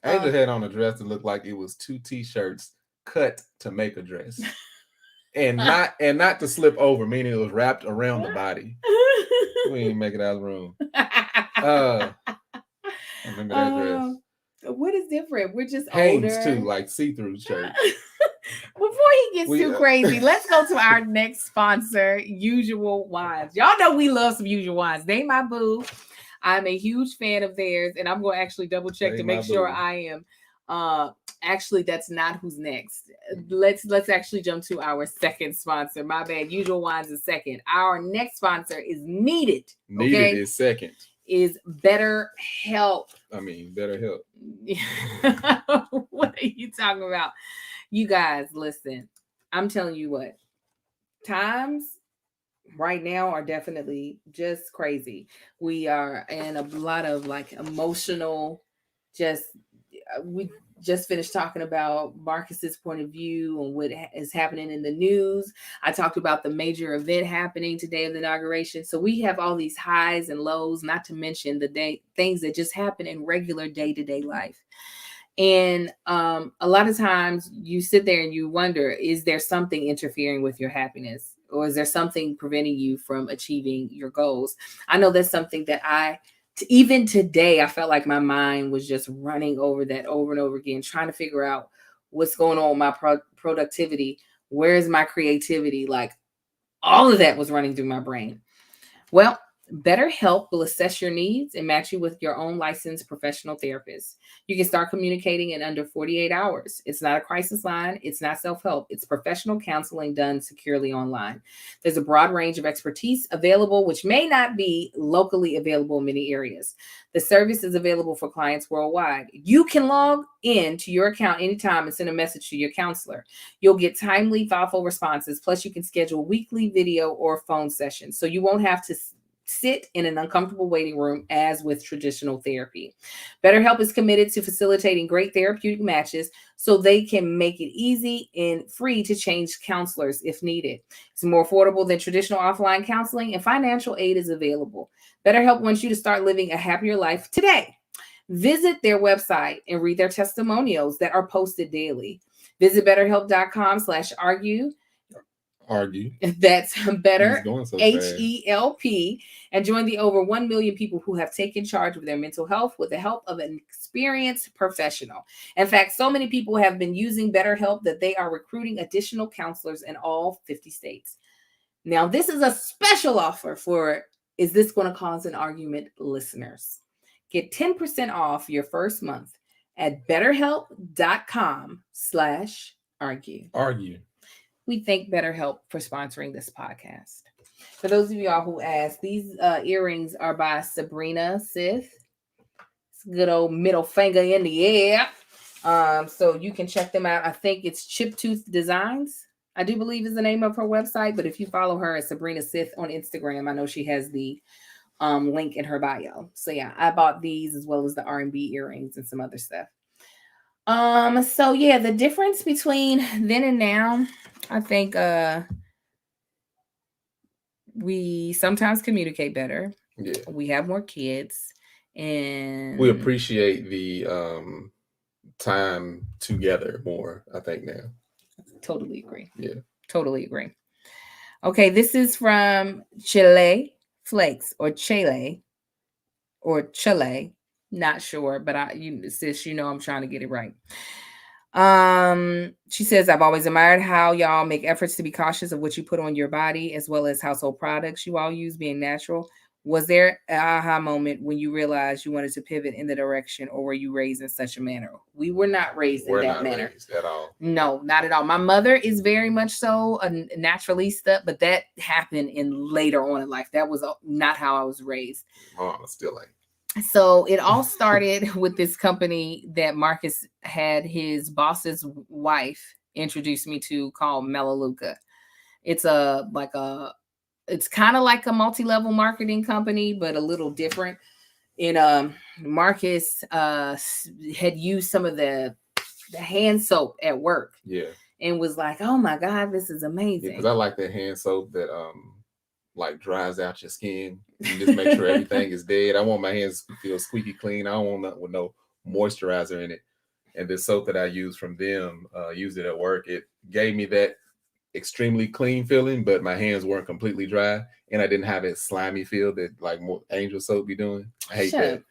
Angel had on a dress that looked like it was 2 t-shirts cut to make a dress. And not to slip over, meaning it was wrapped around the body. We ain't make it out of the room. I remember that dress. What is different? We're just Hanes older. Too, like see-through shirt. Before he gets too crazy, let's go to our next sponsor, Usual Wines. Y'all know we love some Usual Wines. They my boo. I'm a huge fan of theirs, and I'm going to actually double check to make sure I am. Actually, that's not who's next. Let's actually jump to our second sponsor. My bad. Usual Wines is second. Our next sponsor is Needed. Needed is second. Is BetterHelp. I mean, BetterHelp. What are you talking about? You guys, listen. I'm telling you what. Times right now are definitely just crazy. We are in a lot of like emotional, we just finished talking about Marcus's point of view on what is happening in the news. I talked about the major event happening today of the inauguration. So we have all these highs and lows, not to mention the things that just happen in regular day-to-day life. And a lot of times you sit there and you wonder, is there something interfering with your happiness? Or is there something preventing you from achieving your goals? I know that's something that even today, I felt like my mind was just running over that over and over again, trying to figure out what's going on with my productivity. Where's my creativity? Like all of that was running through my brain. Well, BetterHelp will assess your needs and match you with your own licensed professional therapist. You can start communicating in under 48 hours. It's not a crisis line. It's not self-help. It's professional counseling done securely online. There's a broad range of expertise available, which may not be locally available in many areas. The service is available for clients worldwide. You can log in to your account anytime and send a message to your counselor. You'll get timely, thoughtful responses. Plus, you can schedule weekly video or phone sessions, so you won't have to sit in an uncomfortable waiting room as with traditional therapy. BetterHelp is committed to facilitating great therapeutic matches so they can make it easy and free to change counselors if needed. It's more affordable than traditional offline counseling, and financial aid is available. BetterHelp wants you to start living a happier life today. Visit their website and read their testimonials that are posted daily. Visit BetterHelp.com/argue. Argue. That's better, He's going so HELP, and join the over 1 million people who have taken charge of their mental health with the help of an experienced professional. In fact, so many people have been using BetterHelp that they are recruiting additional counselors in all 50 states. Now, this is a special offer for Is This Going to Cause an Argument listeners. Get 10% off your first month at betterhelp.com/argue. Argue. We thank BetterHelp for sponsoring this podcast. For those of y'all who asked, these earrings are by Sabrina Sith. It's a good old middle finger in the air. So you can check them out. I think it's Chip Tooth Designs, I do believe is the name of her website. But if you follow her at Sabrina Sith on Instagram, I know she has the link in her bio. So yeah, I bought these as well as the R&B earrings and some other stuff. So yeah, the difference between then and now, I think we sometimes communicate better. Yeah. We have more kids and we appreciate the time together more, I think now. Totally agree. Yeah. Totally agree. Okay, this is from Chile Flakes or Chile. Not sure, but sis, I'm trying to get it right. She says, I've always admired how y'all make efforts to be cautious of what you put on your body, as well as household products you all use being natural. Was there an aha moment when you realized you wanted to pivot in the direction, or were you raised in such a manner? We were not raised in that manner. Raised at all. No, not at all. My mother is very much so a naturalista, but that happened in later on in life. That was not how I was raised. Oh, still like. So it all started with this company that Marcus had his boss's wife introduce me to called Melaleuca. It's it's kind of like a multi-level marketing company, but a little different. And Marcus had used some of the hand soap at work. Yeah. And was like, oh my God, this is amazing. Because I like that hand soap that like dries out your skin. You just make sure everything is dead. I want my hands to feel squeaky clean. I don't want nothing with no moisturizer in it. And the soap that I used from them, used it at work. It gave me that extremely clean feeling, but my hands weren't completely dry, and I didn't have that slimy feel that like more Angel soap be doing. I hate that.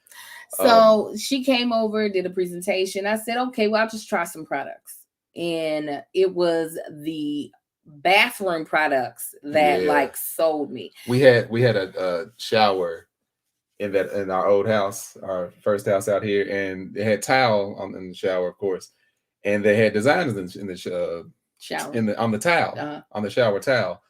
So she came over, did a presentation. I said, okay, well, I'll just try some products. And it was the bathroom products that sold me. We had a shower in our old house, our first house out here, and they had tile in the shower, of course, and they had designs in the shower on the towel, on the shower towel.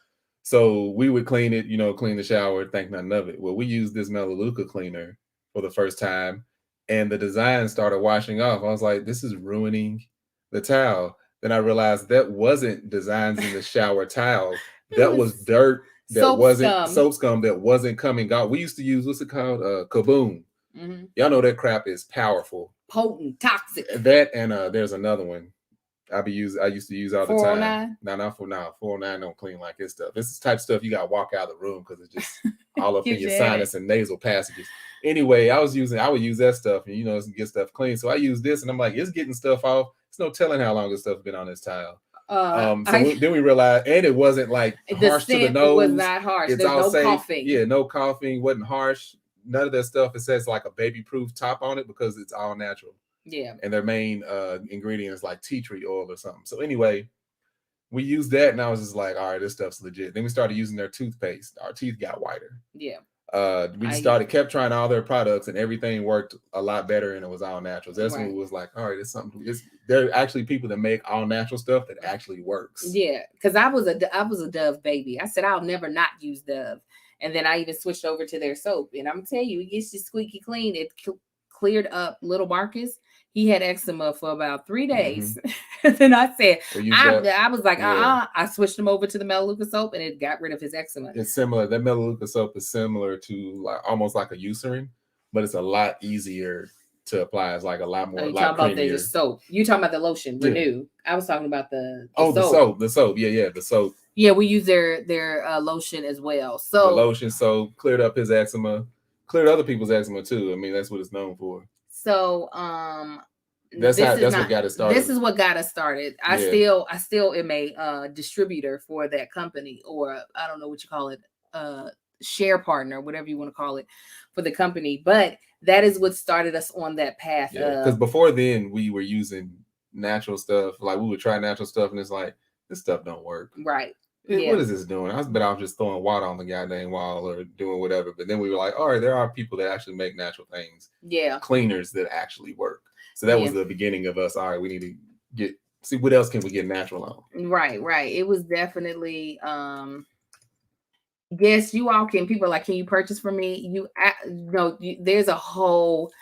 So we would clean it, clean the shower, think nothing of it. Well, we used this Melaleuca cleaner for the first time, and the design started washing off. I was like, this is ruining the towel. Then I realized that wasn't designs in the shower towel. That was dirt. That wasn't soap scum that wasn't coming out. We used to use, what's it called? Kaboom. Mm-hmm. Y'all know that crap is powerful. Potent, toxic. That and there's another one. I used to use all the time. No, 409 don't clean like this stuff. This is the type of stuff you gotta walk out of the room because it's just all up in your sinus and nasal passages. Anyway, I would use that stuff and get stuff clean. So I use this and I'm like, it's getting stuff off. It's no telling how long this stuff's been on this tile. Then we realized, and it wasn't like harsh to the nose. It was not harsh. There's no coughing. Yeah, no coughing. Wasn't harsh. None of that stuff. It says like a baby-proof top on it because it's all natural. Yeah. And their main ingredient is like tea tree oil or something. So anyway, we used that and I was just like, all right, this stuff's legit. Then we started using their toothpaste. Our teeth got whiter. Yeah. We kept trying all their products and everything worked a lot better and it was all natural. That's when it was like, all right, it's something. There are actually people that make all natural stuff that actually works. Yeah, because I was a Dove baby. I said I'll never not use Dove, and then I even switched over to their soap. And I'm telling you, it gets you squeaky clean. It cleared up little Marcus. He had eczema for about 3 days. Mm-hmm. Then I said, I was like, I switched him over to the Melaleuca soap and it got rid of his eczema. It's similar. That Melaleuca soap is similar to almost like a Eucerin, but it's a lot easier to apply. It's like a lot more. You talking about the soap? You talking about the lotion? Renew. I was talking about the soap. The soap. Yeah, the soap. Yeah, we use their lotion as well. So the lotion soap cleared up his eczema, cleared other people's eczema too. I mean, that's what it's known for. So That's what got it started. This is what got us started. I still am a distributor for that company, or I don't know what you call it, share partner, whatever you want to call it, for the company. But that is what started us on that path. Because before then we were using natural stuff. Like we would try natural stuff, and it's like this stuff don't work. Right. What is this doing? I was just throwing water on the goddamn wall or doing whatever. But then we were like, all right, there are people that actually make natural things. Yeah. Cleaners that actually work. So that was the beginning of us. All right, we need to see what else can we get natural on. Right. It was definitely yes, you all can. People are like, can you purchase from me? There's a whole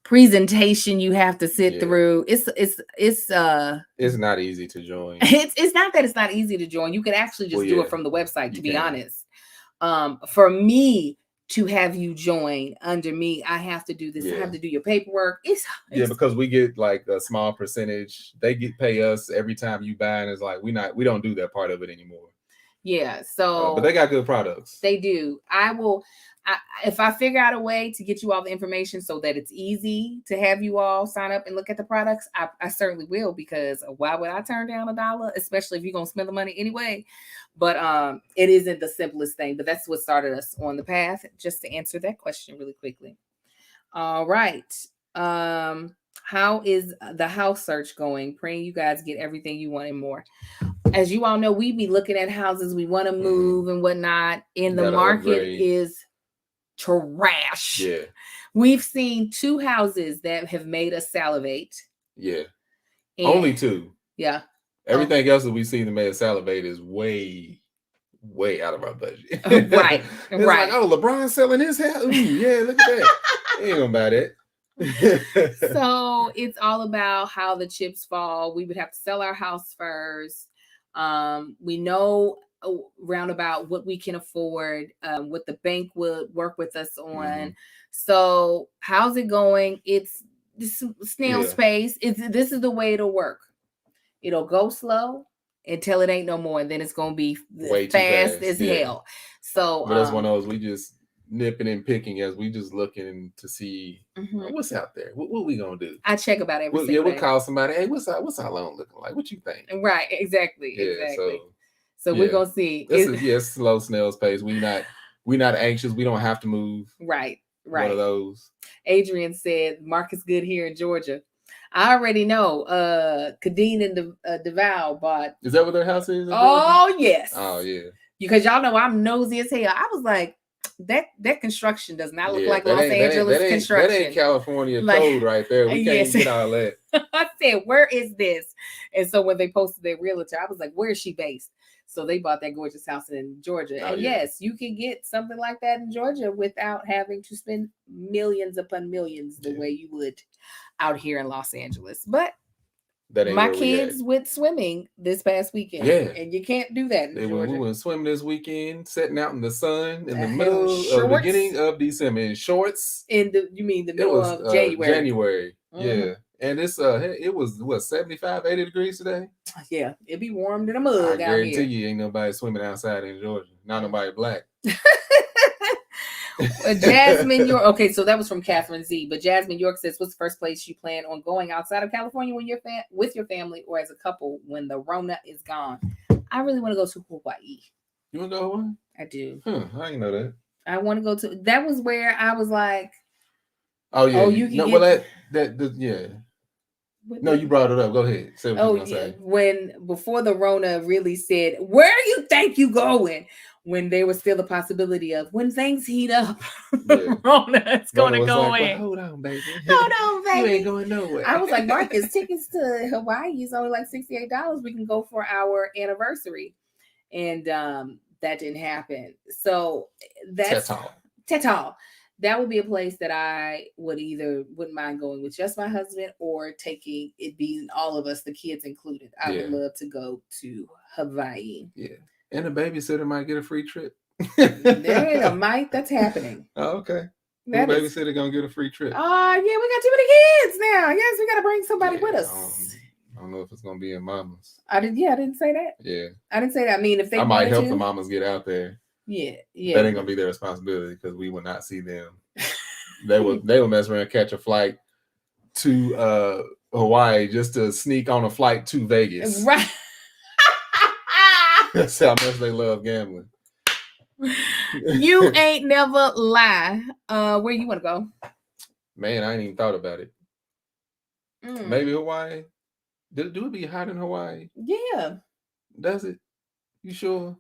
presentation you have to sit through. It's not easy to join. It's not that it's not easy to join. You can actually just do it from the website, to be honest. For me to have you join under me, I have to do this. I have to do your paperwork. It's because we get like a small percentage. They pay us every time you buy, and it's like we don't do that part of it anymore. Yeah, so but they got good products. They do. If I figure out a way to get you all the information so that it's easy to have you all sign up and look at the products, I certainly will, because why would I turn down $1, especially if you're going to spend the money anyway? But it isn't the simplest thing, but that's what started us on the path, just to answer that question really quickly. All right. How is the house search going? Praying you guys get everything you want and more. As you all know, we be looking at houses we want to move and whatnot, and the market is trash. Yeah. We've seen 2 houses that have made us salivate. Yeah. Only 2. Yeah. Everything else that we've seen that made us salivate is way out of our budget. Right. It's like, oh, LeBron's selling his house. Ooh, yeah, look at that. He ain't gonna buy that. So it's all about how the chips fall. We would have to sell our house first. We know roundabout what we can afford, what the bank would work with us on. Mm-hmm. So how's it going? It's this snail's pace. This is the way it'll work. It'll go slow until it ain't no more, and then it's gonna be fast as hell. So but that's one of those we just nipping and picking as we just looking to see what's out there. What we gonna do? I check about every single day. We'll call somebody. Hey, what's our loan looking like? What you think? Right, exactly. Yeah, exactly. So we're gonna see. It's slow snail's pace. We're not anxious. We don't have to move. Right. One of those. Adrian said Marcus good here in Georgia. I already know. Kadeen and DeVal bought. Is that what their house is? Oh yes. Oh yeah. Because y'all know I'm nosy as hell. I was like, that construction does not look like Los Angeles construction. That ain't California code right there. We can't get all that. I said, where is this? And so when they posted their realtor, I was like, where is she based? So they bought that gorgeous house in Georgia. And yes, you can get something like that in Georgia without having to spend millions upon millions the way you would out here in Los Angeles. But my kids went swimming this past weekend. Yeah. And you can't do that in Georgia. We went swimming this weekend, sitting out in the sun in the beginning of December in shorts. You mean the middle of January? January. Mm-hmm. Yeah. And it was 75, 80 degrees today? Yeah, it'd be warm to the mug out here. I guarantee you ain't nobody swimming outside in Georgia. Not nobody black. Jasmine York. Okay, so that was from Catherine Z. But Jasmine York says, what's the first place you plan on going outside of California when you're with your family or as a couple when the Rona is gone? I really want to go to Hawaii. You want to go to Hawaii? I do. I didn't know that. I want to go to. That was where I was like, oh yeah. You can yeah. No, you brought it up. Go ahead. Say what you're say. Before the Rona really said, where do you think you going? When there was still a possibility of when things heat up, Rona is going to go in. Well, hold on, baby. Hold on, baby. You ain't going nowhere. I was like, Marcus, tickets to Hawaii is only like $68. We can go for our anniversary. And that didn't happen. So that's Tetal. That would be a place that I wouldn't mind going with just my husband or taking it being all of us, the kids included. I would love to go to Hawaii. Yeah. And a babysitter might get a free trip. That's happening. Oh, okay. Babysitter gonna get a free trip. We got too many kids now. Yes, we gotta bring somebody with us. I don't know if it's gonna be in mamas. I didn't say that. Yeah. I didn't say that. I mean, if they I might help the mamas get out there. Yeah. That ain't gonna be their responsibility because we will not see them. They will mess around, catch a flight to Hawaii just to sneak on a flight to Vegas. Right. That's how much they love gambling. You ain't never lie. Where you want to go? Man, I ain't even thought about it. Maybe Hawaii. Do it be hot in Hawaii? Yeah. Does it? You sure?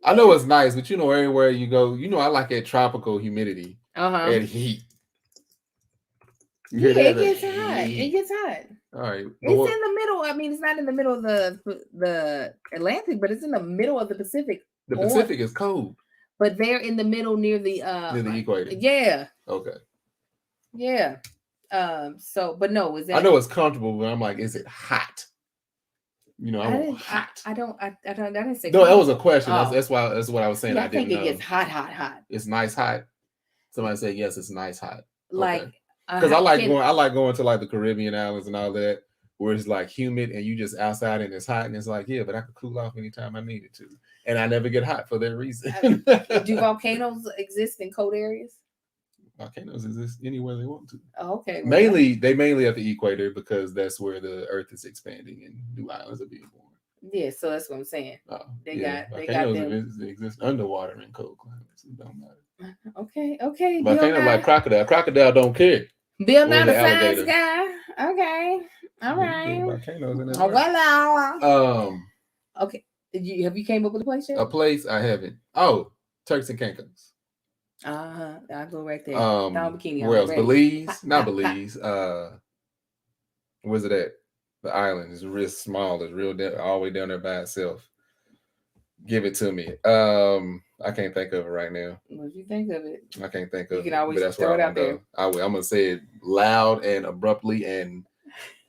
I know it's nice, but everywhere you go, I like that tropical humidity and heat. Yeah, it gets hot. It gets hot. All right. It's in the middle. I mean, it's not in the middle of the Atlantic, but it's in the middle of the Pacific. The Pacific is cold. But they're in the middle near the equator. Yeah. Okay. Yeah. But no, is that? I know it's comfortable, but I'm like, is it hot? I want hot. I didn't say. No, that was a question. That's what I was saying. Yeah, I didn't know. It gets hot. It's nice hot. Somebody said yes, it's nice hot. Like, because I like going to like the Caribbean islands and all that, where it's like humid and you just outside and it's hot and it's like, yeah, but I could cool off anytime I needed to, and I never get hot for that reason. Do volcanoes exist in cold areas? Volcanoes exist anywhere they want to. Oh, okay. Well, mainly at the equator because that's where the Earth is expanding and new islands are being born. Yeah, so that's what I'm saying. Volcanoes exist underwater in cold climates. It don't matter. Okay. Volcanoes like crocodile. Crocodile don't care. Bill not a science guy. Okay. All right. Volcanoes in well. Okay. Have you came up with a place yet? A place I haven't. Oh, Turks and Caicos. I'll go right there. Bikini. Where else? Belize? Not Belize. Where's it at? The island is real small. It's real all the way down there by itself. Give it to me. I can't think of it right now. What you think of it? I can't think of it. You can always throw it out there. I'm gonna say it loud and abruptly and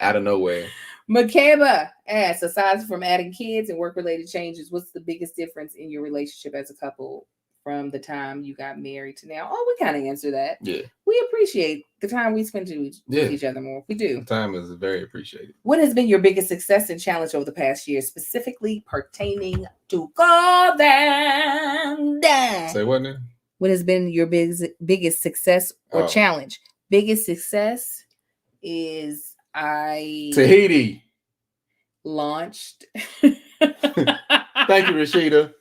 out of nowhere. Makeba asks, aside from adding kids and work-related changes, what's the biggest difference in your relationship as a couple from the time you got married to now? Oh, we kind of answer that. Yeah. We appreciate the time we spend with each other more. We do. The time is very appreciated. What has been your biggest success and challenge over the past year, specifically pertaining to golden? Say what now? What has been your biggest success or challenge? Biggest success is Tahiti launched. Thank you, Rashida.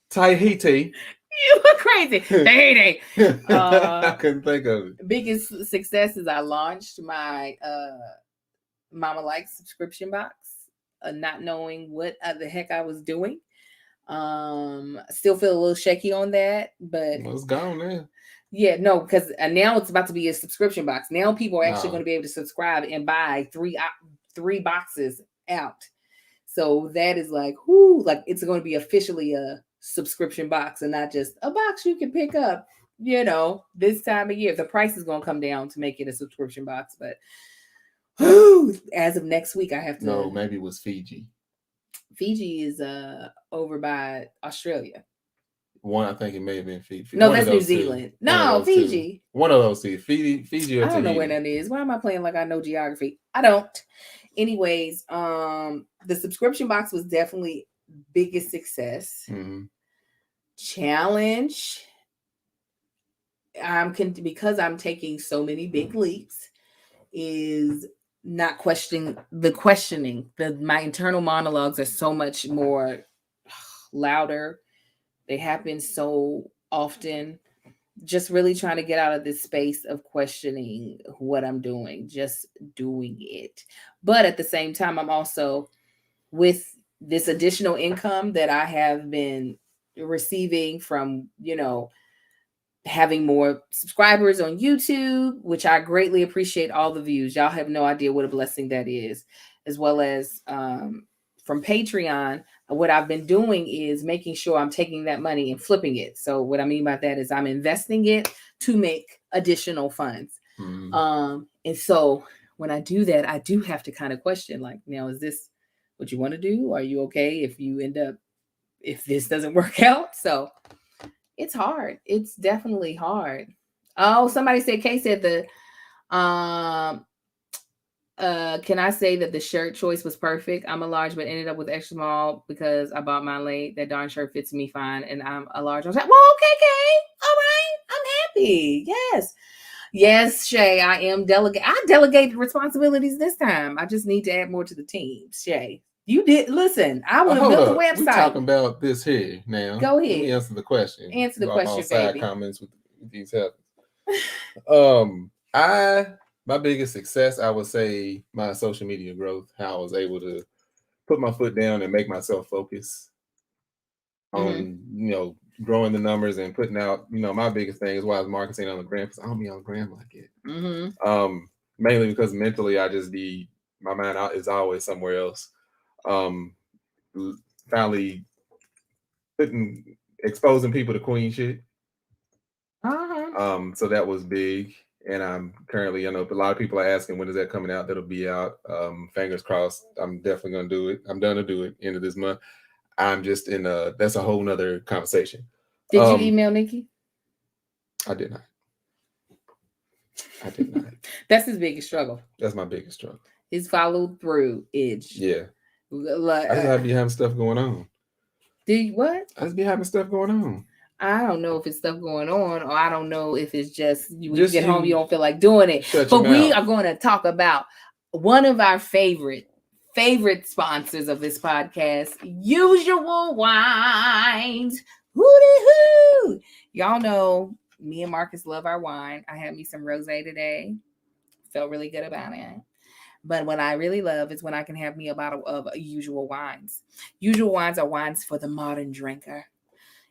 Tahiti. You were crazy. Tahiti. I couldn't think of it. Biggest success is I launched my Mama Likes subscription box, not knowing what the heck I was doing. Still feel a little shaky on that, but it's gone now. Yeah, no, because now it's about to be a subscription box. Now people are actually going to be able to subscribe and buy three boxes out. So that is like, it's going to be officially a subscription box and not just a box you can pick up, this time of year. The price is going to come down to make it a subscription box. But as of next week, I have to. No, maybe it was Fiji. Fiji is over by Australia. One, I think it may have been Fiji. No, that's New Zealand. No, Fiji. One of those two. Fiji or I don't know where that is. Why am I playing like I know geography? I don't. Anyways, the subscription box was definitely biggest success. Mm-hmm. Challenge. Because I'm taking so many big leaps, is not questioning. My internal monologues are so much more louder. They happen so often. Just really trying to get out of this space of questioning what I'm doing, just doing it. But at the same time, I'm also with this additional income that I have been receiving from, having more subscribers on YouTube, which I greatly appreciate all the views. Y'all have no idea what a blessing that is, as well as from Patreon. What I've been doing is making sure I'm taking that money and flipping it. So what I mean by that is I'm investing it to make additional funds. Mm-hmm. And so when I do that, I do have to kind of question, like, now, is this what you want to do? Are you okay if this doesn't work out? So it's hard. It's definitely hard. Oh, somebody said, Kay said can I say that the shirt choice was perfect? I'm a large, but ended up with extra small because I bought mine late. That darn shirt fits me fine, and I'm a large. I was like, well, okay, Kay. All right. I'm happy. Yes. Yes, Shay, I am delegate. I delegated responsibilities this time. I just need to add more to the team. Shay, you did. Listen, I would have Hold built up. the website. We're talking about this here now. Go Let me ahead. answer the question. Answer the About my question, side baby. comments with these habits. My biggest success, I would say, my social media growth. How I was able to put my foot down and make myself focus on growing the numbers and putting out. My biggest thing is why I was marketing on the gram, because I don't be on the gram like it. Mainly because mentally I just be, my mind is always somewhere else. Finally exposing people to queen shit. So that was big. And I'm currently, a lot of people are asking when is that coming out. That'll be out. Fingers crossed. I'm definitely gonna do it. I'm done to do it end of this month. I'm just in that's a whole nother conversation. Did you email Nikki? I did not. That's his biggest struggle. That's my biggest struggle. His follow through itch. Yeah. I just be having stuff going on. What? I just be having stuff going on. I don't know if it's stuff going on, or I don't know if it's just when you get home, you don't feel like doing it. But we are going to talk about one of our favorite sponsors of this podcast, Usual Wines. Hoo-dee-hoo! Y'all know me and Marcus love our wine. I had me some rosé today. Felt really good about it. But what I really love is when I can have me a bottle of Usual Wines. Usual Wines are wines for the modern drinker.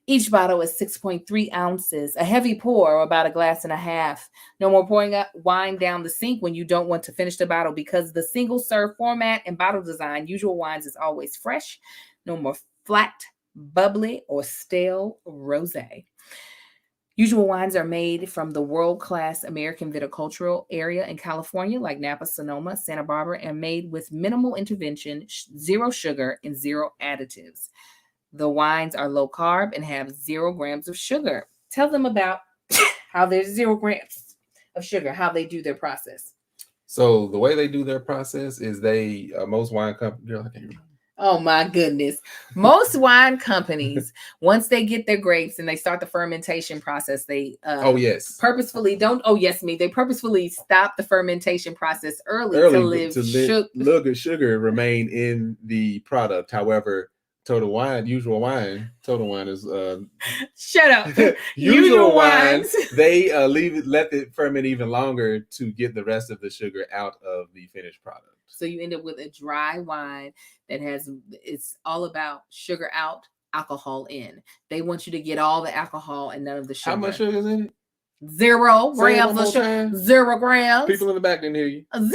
Each bottle is 6.3 ounces, a heavy pour, or about a glass and a half. No more pouring wine down the sink when you don't want to finish the bottle, because the single-serve format and bottle design, Usual Wines is always fresh. No more flat, bubbly, or stale rosé. Usual Wines are made from the world-class American viticultural area in California, like Napa, Sonoma, Santa Barbara, and made with minimal intervention, zero sugar, and zero additives. The wines are low carb and have 0 grams of sugar. Tell them about how there's 0 grams of sugar, how they do their process. So the way they do their process is most wine companies. Oh my goodness. Most wine companies, once they get their grapes and they start the fermentation process, they purposefully they purposefully stop the fermentation process early to let sugar remain in the product. However, Total Wine is shut up. Usual Wines, they let it ferment even longer to get the rest of the sugar out of the finished product. So you end up with a dry wine that it's all about sugar out, alcohol in. They want you to get all the alcohol and none of the sugar. How much sugar is in it? 0 grams of sugar. 0 grams. People in the back didn't hear you. 0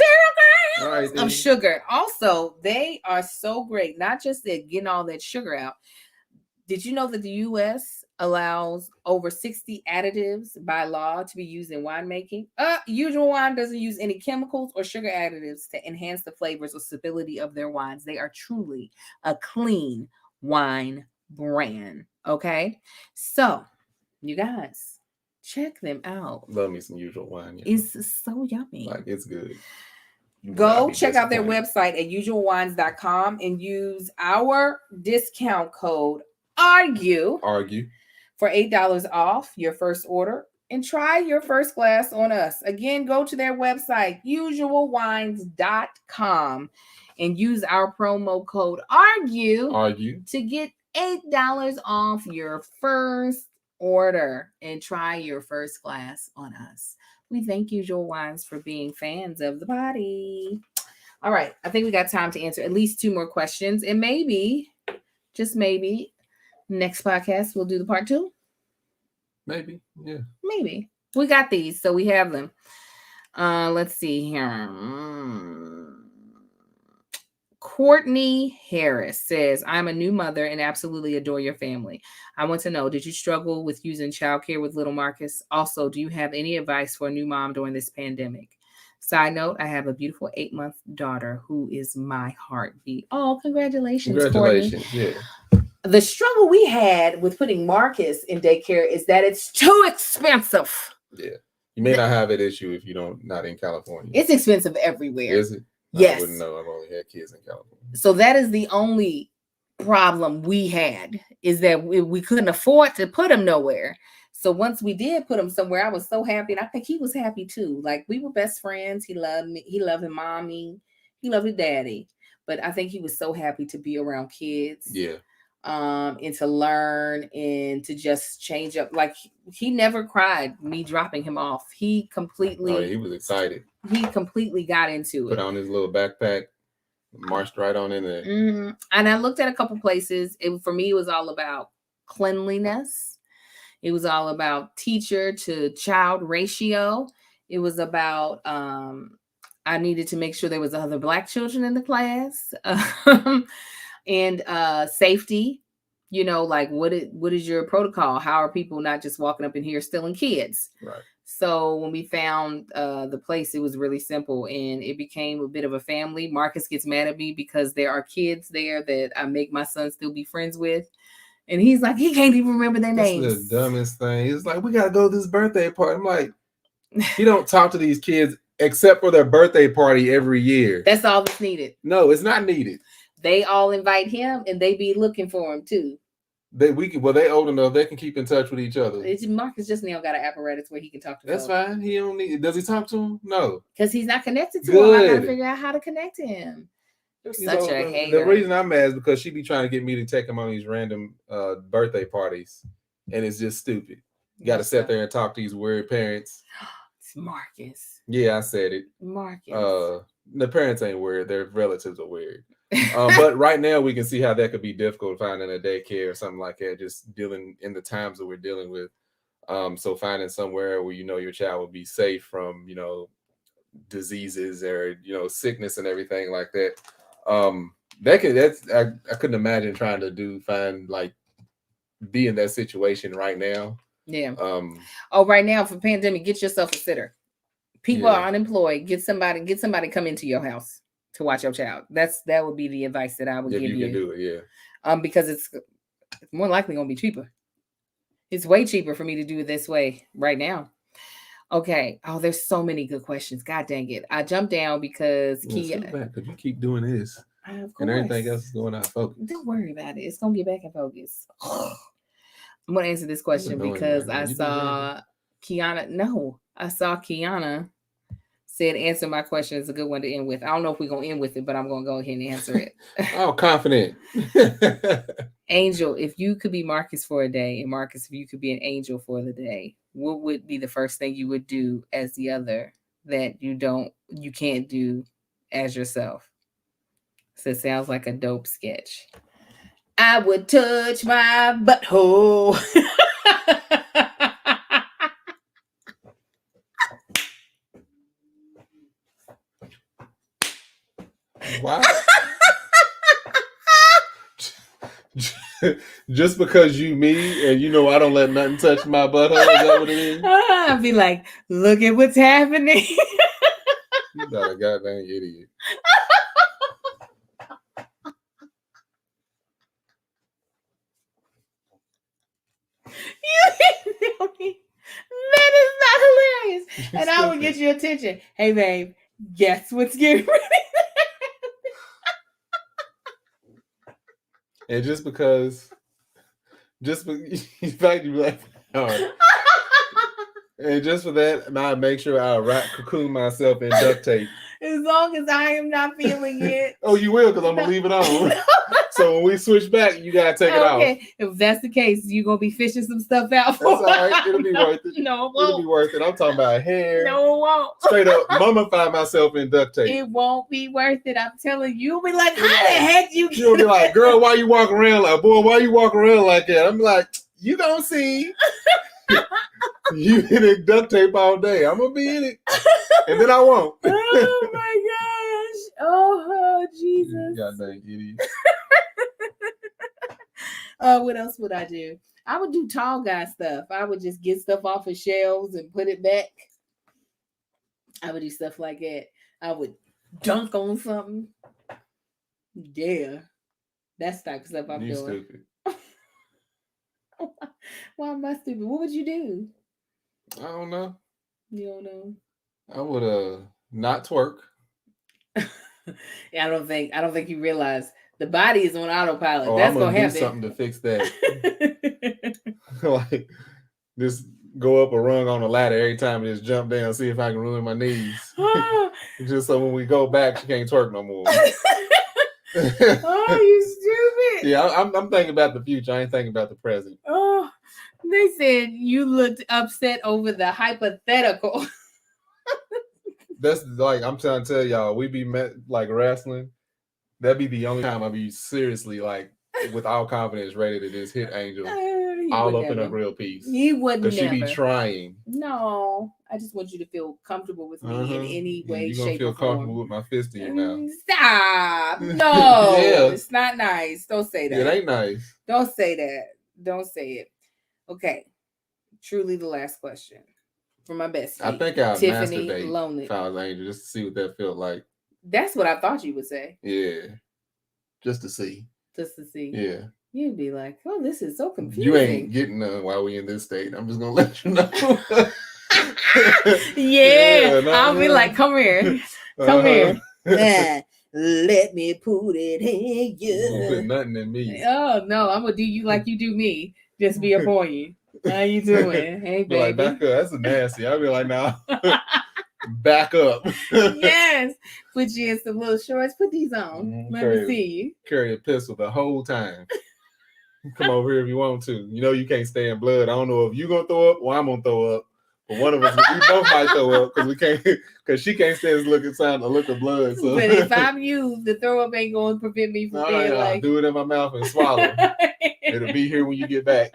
grams of sugar. Also, they are so great. Not just at getting all that sugar out. Did you know that the U.S. allows over 60 additives by law to be used in winemaking? Usual Wine doesn't use any chemicals or sugar additives to enhance the flavors or stability of their wines. They are truly a clean wine brand. Okay? So, you guys, check them out. Love me some Usual Wine. Yeah. It's so yummy. Like, it's good. Go check out their website at usualwines.com and use our discount code ARGUE for $8 off your first order and try your first glass on us. Again, go to their website, usualwines.com, and use our promo code ARGUE to get $8 off your first order and try your first glass on us. We thank Usual Wines for being fans of the body. All right. I think we got time to answer at least 2 more questions. And maybe, just maybe, next podcast we'll do the part 2. Maybe. Yeah. Maybe. We got these, so we have them. Let's see here. Courtney Harris says, I'm a new mother and absolutely adore your family. I want to know, did you struggle with using childcare with little Marcus? Also, do you have any advice for a new mom during this pandemic? Side note, I have a beautiful 8-month daughter who is my heartbeat. Oh, congratulations, Courtney. Yeah. The struggle we had with putting Marcus in daycare is that it's too expensive. Yeah. You may not have that issue if you not in California. It's expensive everywhere. Is it? Yes. I wouldn't know. I've only had kids in California. So that is the only problem we had, is that we couldn't afford to put them nowhere. So once we did put him somewhere, I was so happy. And I think he was happy too. Like we were best friends. He loved me. He loved his mommy. He loved his daddy. But I think he was so happy to be around kids. Yeah. And to learn and to just change up. Like he never cried me dropping him off. He completely he was excited. He completely got into it. Put on his little backpack, marched right on in there. Mm-hmm. And I looked at a couple places. For me, it was all about cleanliness. It was all about teacher to child ratio. It was about I needed to make sure there was other Black children in the class. And safety, you know, like what is your protocol? How are people not just walking up in here stealing kids? Right. So when we found the place, it was really simple and it became a bit of a family. Marcus gets mad at me because there are kids there that I make my son still be friends with. And he's like, he can't even remember their names. That's the dumbest thing. He's like, we got to go to this birthday party. I'm like, you don't talk to these kids except for their birthday party every year. That's all that's needed. No, it's not needed. They all invite him and they be looking for him too. They old enough, they can keep in touch with each other. Marcus just now got an apparatus where he can talk to That's folks. fine. He don't need. Does he talk to him? No. Because he's not connected to him. I gotta figure out how to connect to him. Such a hater. The reason I'm mad is because she be trying to get me to take him on these random birthday parties, and it's just stupid. You got to sit there and talk to these weird parents. It's Marcus. Yeah, I said it. Marcus. The parents ain't weird. Their relatives are weird. But right now we can see how that could be difficult finding a daycare or something like that. Just dealing in the times that we're dealing with. So finding somewhere where you know your child will be safe from diseases or sickness and everything like that. I couldn't imagine trying to be in that situation right now. Yeah. Right now for pandemic, get yourself a sitter. People are unemployed. Get somebody come into your house to watch your child. That would be the advice that I would give you. You can do it, yeah. Because it's more likely gonna be cheaper. It's way cheaper for me to do it this way right now. Okay. Oh, there's so many good questions. God dang it. I jumped down because because you keep doing this. And everything else is going out of focus. Don't worry about it. It's gonna get back in focus. I'm gonna answer this question because I saw Kiana. No, I saw Kiana said answer my question is a good one to end with. I don't know if we're gonna end with it, but I'm gonna go ahead and answer it. Oh, confident. Angel, if you could be Marcus for a day, and Marcus, if you could be an angel for the day, what would be the first thing you would do as the other that you can't do as yourself? So it sounds like a dope sketch. I would touch my butthole. Wow. Just because you me and I don't let nothing touch my butthole, is that what it is? I'd be like, look at what's happening. You got a goddamn idiot. That is not hilarious. And I would get your attention. Hey, babe, guess what's getting ready? And in fact, you be like, all right. And just for that, I make sure I cocoon myself in duct tape. As long as I am not feeling it. Oh, you will, because I'm going to leave it on. So when we switch back, you got to take it off. If that's the case, you're going to be fishing some stuff out for That's all right. It'll be worth it. No, it won't. It'll be worth it. I'm talking about hair. No, it won't. Straight up, mummify myself in duct tape. It won't be worth it. I'm telling you. You'll be like, how the heck you You'll be like, girl, why you walking around like, boy, why you walking around like that? I'm like, you gonna see. You in it duct tape all day. I'm gonna be in it. And then I won't. Oh my gosh. Oh, Jesus. Goddamn idiot. What else would I do? I would do tall guy stuff. I would just get stuff off of shelves and put it back. I would do stuff like that. I would dunk on something. Yeah. That's the type of stuff I'm doing. Stupid. Why am I stupid? What would you do? I don't know. You don't know? I would not twerk. Yeah, I don't think you realize the body is on autopilot. Oh, that's I'm gonna happen. do something to fix that. Like this go up a rung on a ladder every time and just jump down, see if I can ruin my knees. Just so when we go back, she can't twerk no more. Oh, you stupid. Yeah, I'm thinking about the future. I ain't thinking about the present. Oh, they said you looked upset over the hypothetical. That's like, I'm trying to tell y'all, we be like wrestling. That'd be the only time I'd be seriously like with all confidence ready to just hit Angel all up in a grill piece. He would never. Because she be trying. No, I just want you to feel comfortable with me in any way, you're gonna shape, feel or form. comfortable with my fist in your mouth. Stop. No, Yeah. It's not nice. Don't say that. It ain't nice. Don't say that. Don't say it. Okay. Truly the last question from my bestie. I think I'll Tiffany masturbate Lonely. if I was Angel, just to see what that felt like. That's what I thought you would say. Yeah. Just to see. Just to see. Yeah. You'd be like, oh, this is so confusing. You ain't getting none while we in this state. I'm just gonna let you know. I'll be like, come here. Come here. Let me put it in you. You put nothing in me. Oh no, I'm gonna do you like you do me. Just be upon you. How you doing? Hey, baby. Like, back up. That's nasty. I'll be like, nah. Back up. Yes. Put you in some little shorts. Put these on. Let me see you. Carry a pistol the whole time. Come over here if you want to. You know you can't stand blood. I don't know if you gonna throw up or I'm gonna throw up. But one of us, we both might throw up because she can't stand the look of blood. So. But if I'm you, the throw up ain't gonna prevent me from being like, do it in my mouth and swallow. It'll be here when you get back.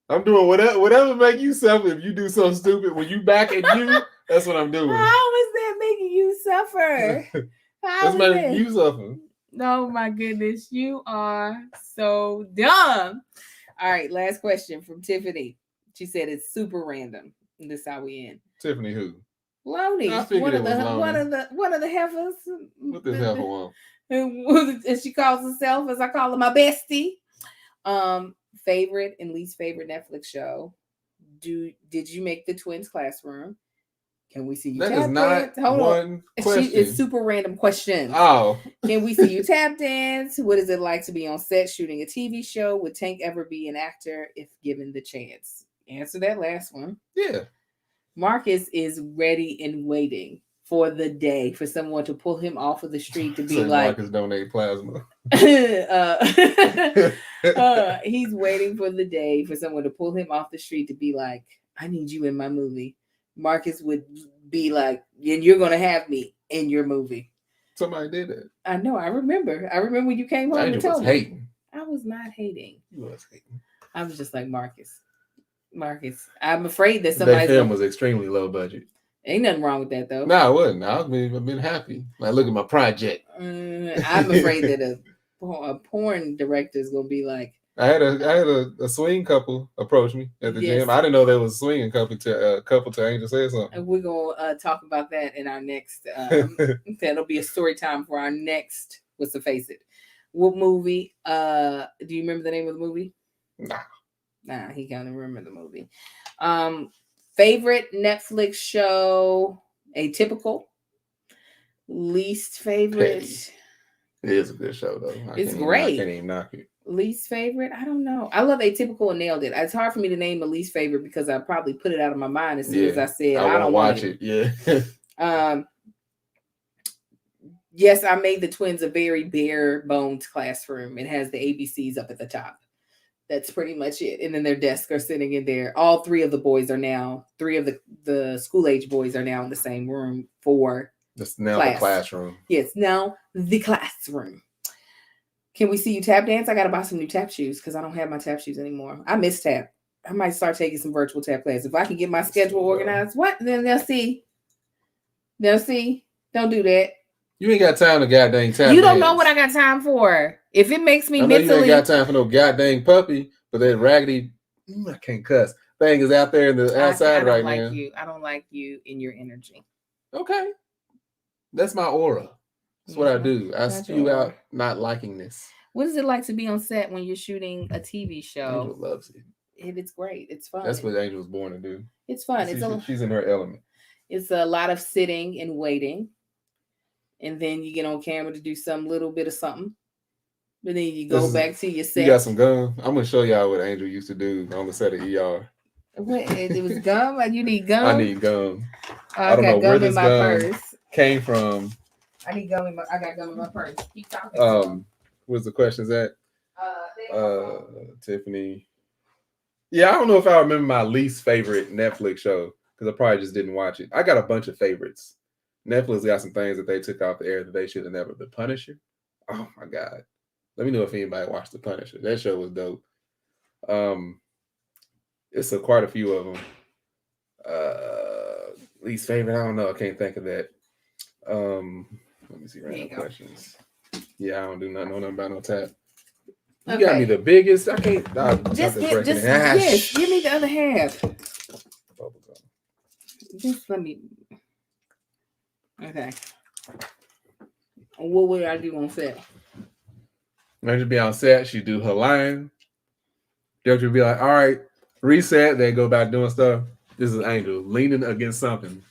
I'm doing whatever make you suffer. If you do something stupid when you back at you, that's what I'm doing. How is that making you suffer? That's making you suffer. Oh my goodness, you are so dumb. All right, last question from Tiffany. She said it's super random. And this is how we end. Tiffany who? Loney. I figured it was Loney. One of the heifers. What this heifer want? And she calls herself, as I call her, my bestie. Favorite and least favorite Netflix show. Did you make the twins classroom? Can we see you that tap is not dance? Hold one on. question. It's super random questions. Oh. Can we see you tap dance? What is it like to be on set shooting a TV show? Would Tank ever be an actor if given the chance? Answer that last one. Yeah. Marcus is ready and waiting for the day for someone to pull him off of the street to be like, Marcus donate plasma. He's waiting for the day for someone to pull him off the street to be like, I need you in my movie. Marcus would be like, and you're going to have me in your movie. Somebody did it. I know. I remember when you came home and told me. Hating. I was not hating. You was hating. I was just like, Marcus, I'm afraid that somebody's... That film was extremely low budget. Ain't nothing wrong with that, though. No, it wasn't. I've been happy. Like, look at my project. I'm afraid that a porn director is going to be like... I had a swing couple approach me at the gym. I didn't know there was a swinging couple to Angel said something. And we're gonna talk about that in our next. That'll be a story time for our next. What's the face it? What movie? Do you remember the name of the movie? Nah, he can't remember the movie. Favorite Netflix show? Atypical. Least favorite. Petty. It is a good show though. It's great. I can't even knock it. Least favorite? I don't know. I love Atypical and nailed it. It's hard for me to name a least favorite because I probably put it out of my mind as soon as I said I don't watch it. Yeah. Yes, I made the twins a very bare bones classroom. It has the ABCs up at the top. That's pretty much it. And then their desks are sitting in there. All three of the boys are now, three of the school age boys are now in the same room for It's now the classroom. Yes, now the classroom. Can we see you tap dance? I got to buy some new tap shoes because I don't have my tap shoes anymore. I miss tap. I might start taking some virtual tap classes. If I can get my schedule organized, then they'll see. They'll see. Don't do that. You ain't got time to goddamn tap. You don't know what I got time for. If it makes me mentally... you ain't got time for no goddamn puppy, but that raggedy, I can't cuss, thing is out there in the outside right now. I don't like you in your energy. Okay. That's my aura. That's what I do. I spew out not liking this. What is it like to be on set when you're shooting a TV show? Angel loves it. It's great. It's fun. That's what Angel was born to do. It's fun. She's in her element. It's a lot of sitting and waiting. And then you get on camera to do some little bit of something. But then you go back to your set. You got some gum? I'm gonna show y'all what Angel used to do on the set of ER. What? It was gum? Like you need gum? I need gum. I don't know where this gum came from. I need gum in my. I got gum in my purse. Keep talking. Where's the questions at? Tiffany. Yeah, I don't know if I remember my least favorite Netflix show because I probably just didn't watch it. I got a bunch of favorites. Netflix got some things that they took off the air that they should have never. The Punisher. Oh my God. Let me know if anybody watched The Punisher. That show was dope. It's quite a few of them. Least favorite, I don't know. I can't think of that. Let me see random questions. Yeah, I don't do nothing about no tap. You got me the biggest. I can't. Just give me the other half. Just let me. Okay. What would I do on set? I just be on set. She do her line. They'll just be like, all right, reset. They go back doing stuff. This is Angel leaning against something.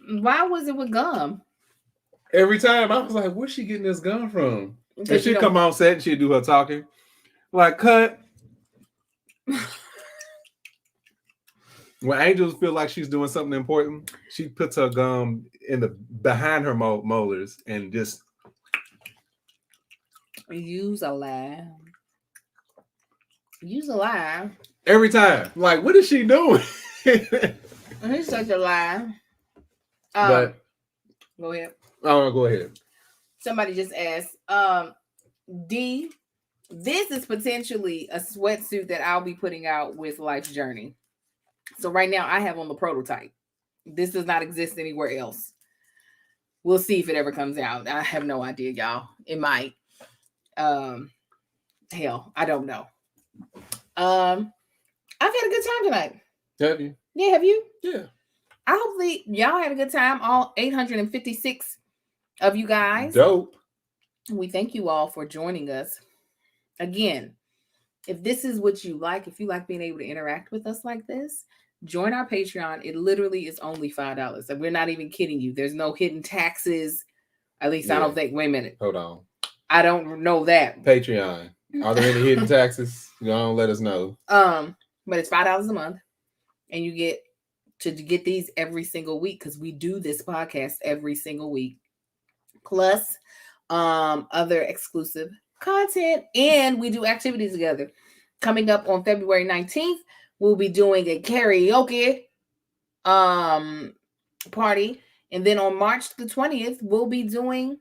Why was it with gum? Every time I was like, where's she getting this gum from? And she'd come on set and she'd do her talking. Like, cut. When Angels feel like she's doing something important, she puts her gum behind her molars and just use a lie. Use a lie. Every time. Like, what is she doing? He's such a lie. But go ahead. Oh, go ahead. Somebody just asked, D, this is potentially a sweatsuit that I'll be putting out with Life's Journey. So right now I have on the prototype. This does not exist anywhere else. We'll see if it ever comes out. I have no idea, y'all. It might. Hell, I don't know. I've had a good time tonight. Have you? Yeah, have you? Yeah. I hope y'all had a good time. All 856 of you guys. Dope. We thank you all for joining us. Again, if this is what you like, if you like being able to interact with us like this, join our Patreon. It literally is only $5. And we're not even kidding you. There's no hidden taxes. At least I don't think. Wait a minute. Hold on. I don't know that. Patreon. Are there any hidden taxes? Don't let us know. But it's $5 a month. And you get to get these every single week because we do this podcast every single week. Plus other exclusive content, and we do activities together. Coming up on February 19th, we'll be doing a karaoke party, and then on March the 20th, we'll be doing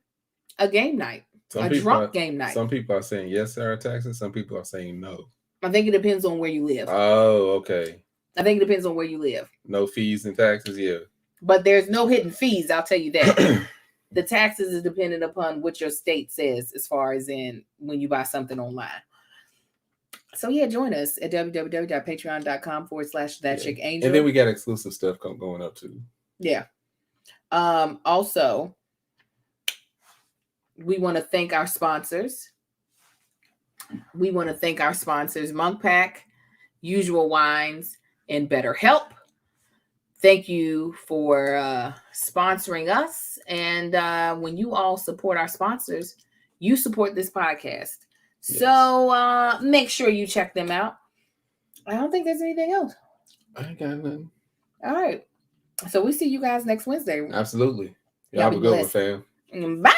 a game night, drunk game night. Some people are saying yes, there are taxes. Some people are saying no. I think it depends on where you live. Oh, okay. I think it depends on where you live. No fees and taxes, yeah. But there's no hidden fees, I'll tell you that. The taxes is dependent upon what your state says as far as in when you buy something online. So yeah, join us at www.patreon.com/thatchickangel. And then we got exclusive stuff going up too. Yeah. Also, we want to thank our sponsors. Monk Pack, Usual Wines, and BetterHelp. Thank you for sponsoring us. And when you all support our sponsors, you support this podcast. Yes. So make sure you check them out. I don't think there's anything else. I ain't got nothing. All right. So we see you guys next Wednesday. Absolutely. Y'all have a good one, fam. Bye.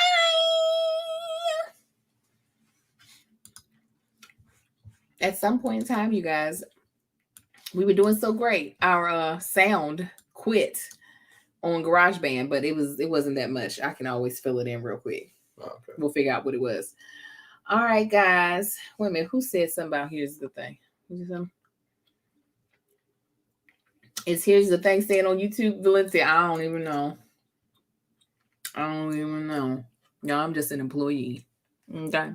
At some point in time, you guys, we were doing so great. Our sound quit on GarageBand, but it wasn't that much. I can always fill it in real quick. Okay. We'll figure out what it was. All right, guys. Wait a minute. Who said something about here's the thing? Is here's the thing staying on YouTube, Valencia? I don't even know. No, I'm just an employee. Okay.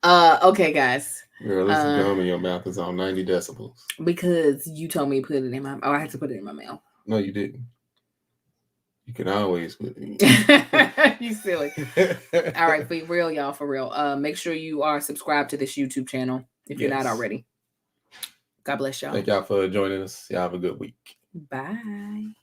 Okay, guys. Girl, this gum in your mouth is on 90 decibels. Because you told me to put it in my... Oh, I had to put it in my mouth. No, you didn't. You can always put it in. You silly. All right, for real, y'all, for real. Make sure you are subscribed to this YouTube channel if you're not already. God bless y'all. Thank y'all for joining us. Y'all have a good week. Bye.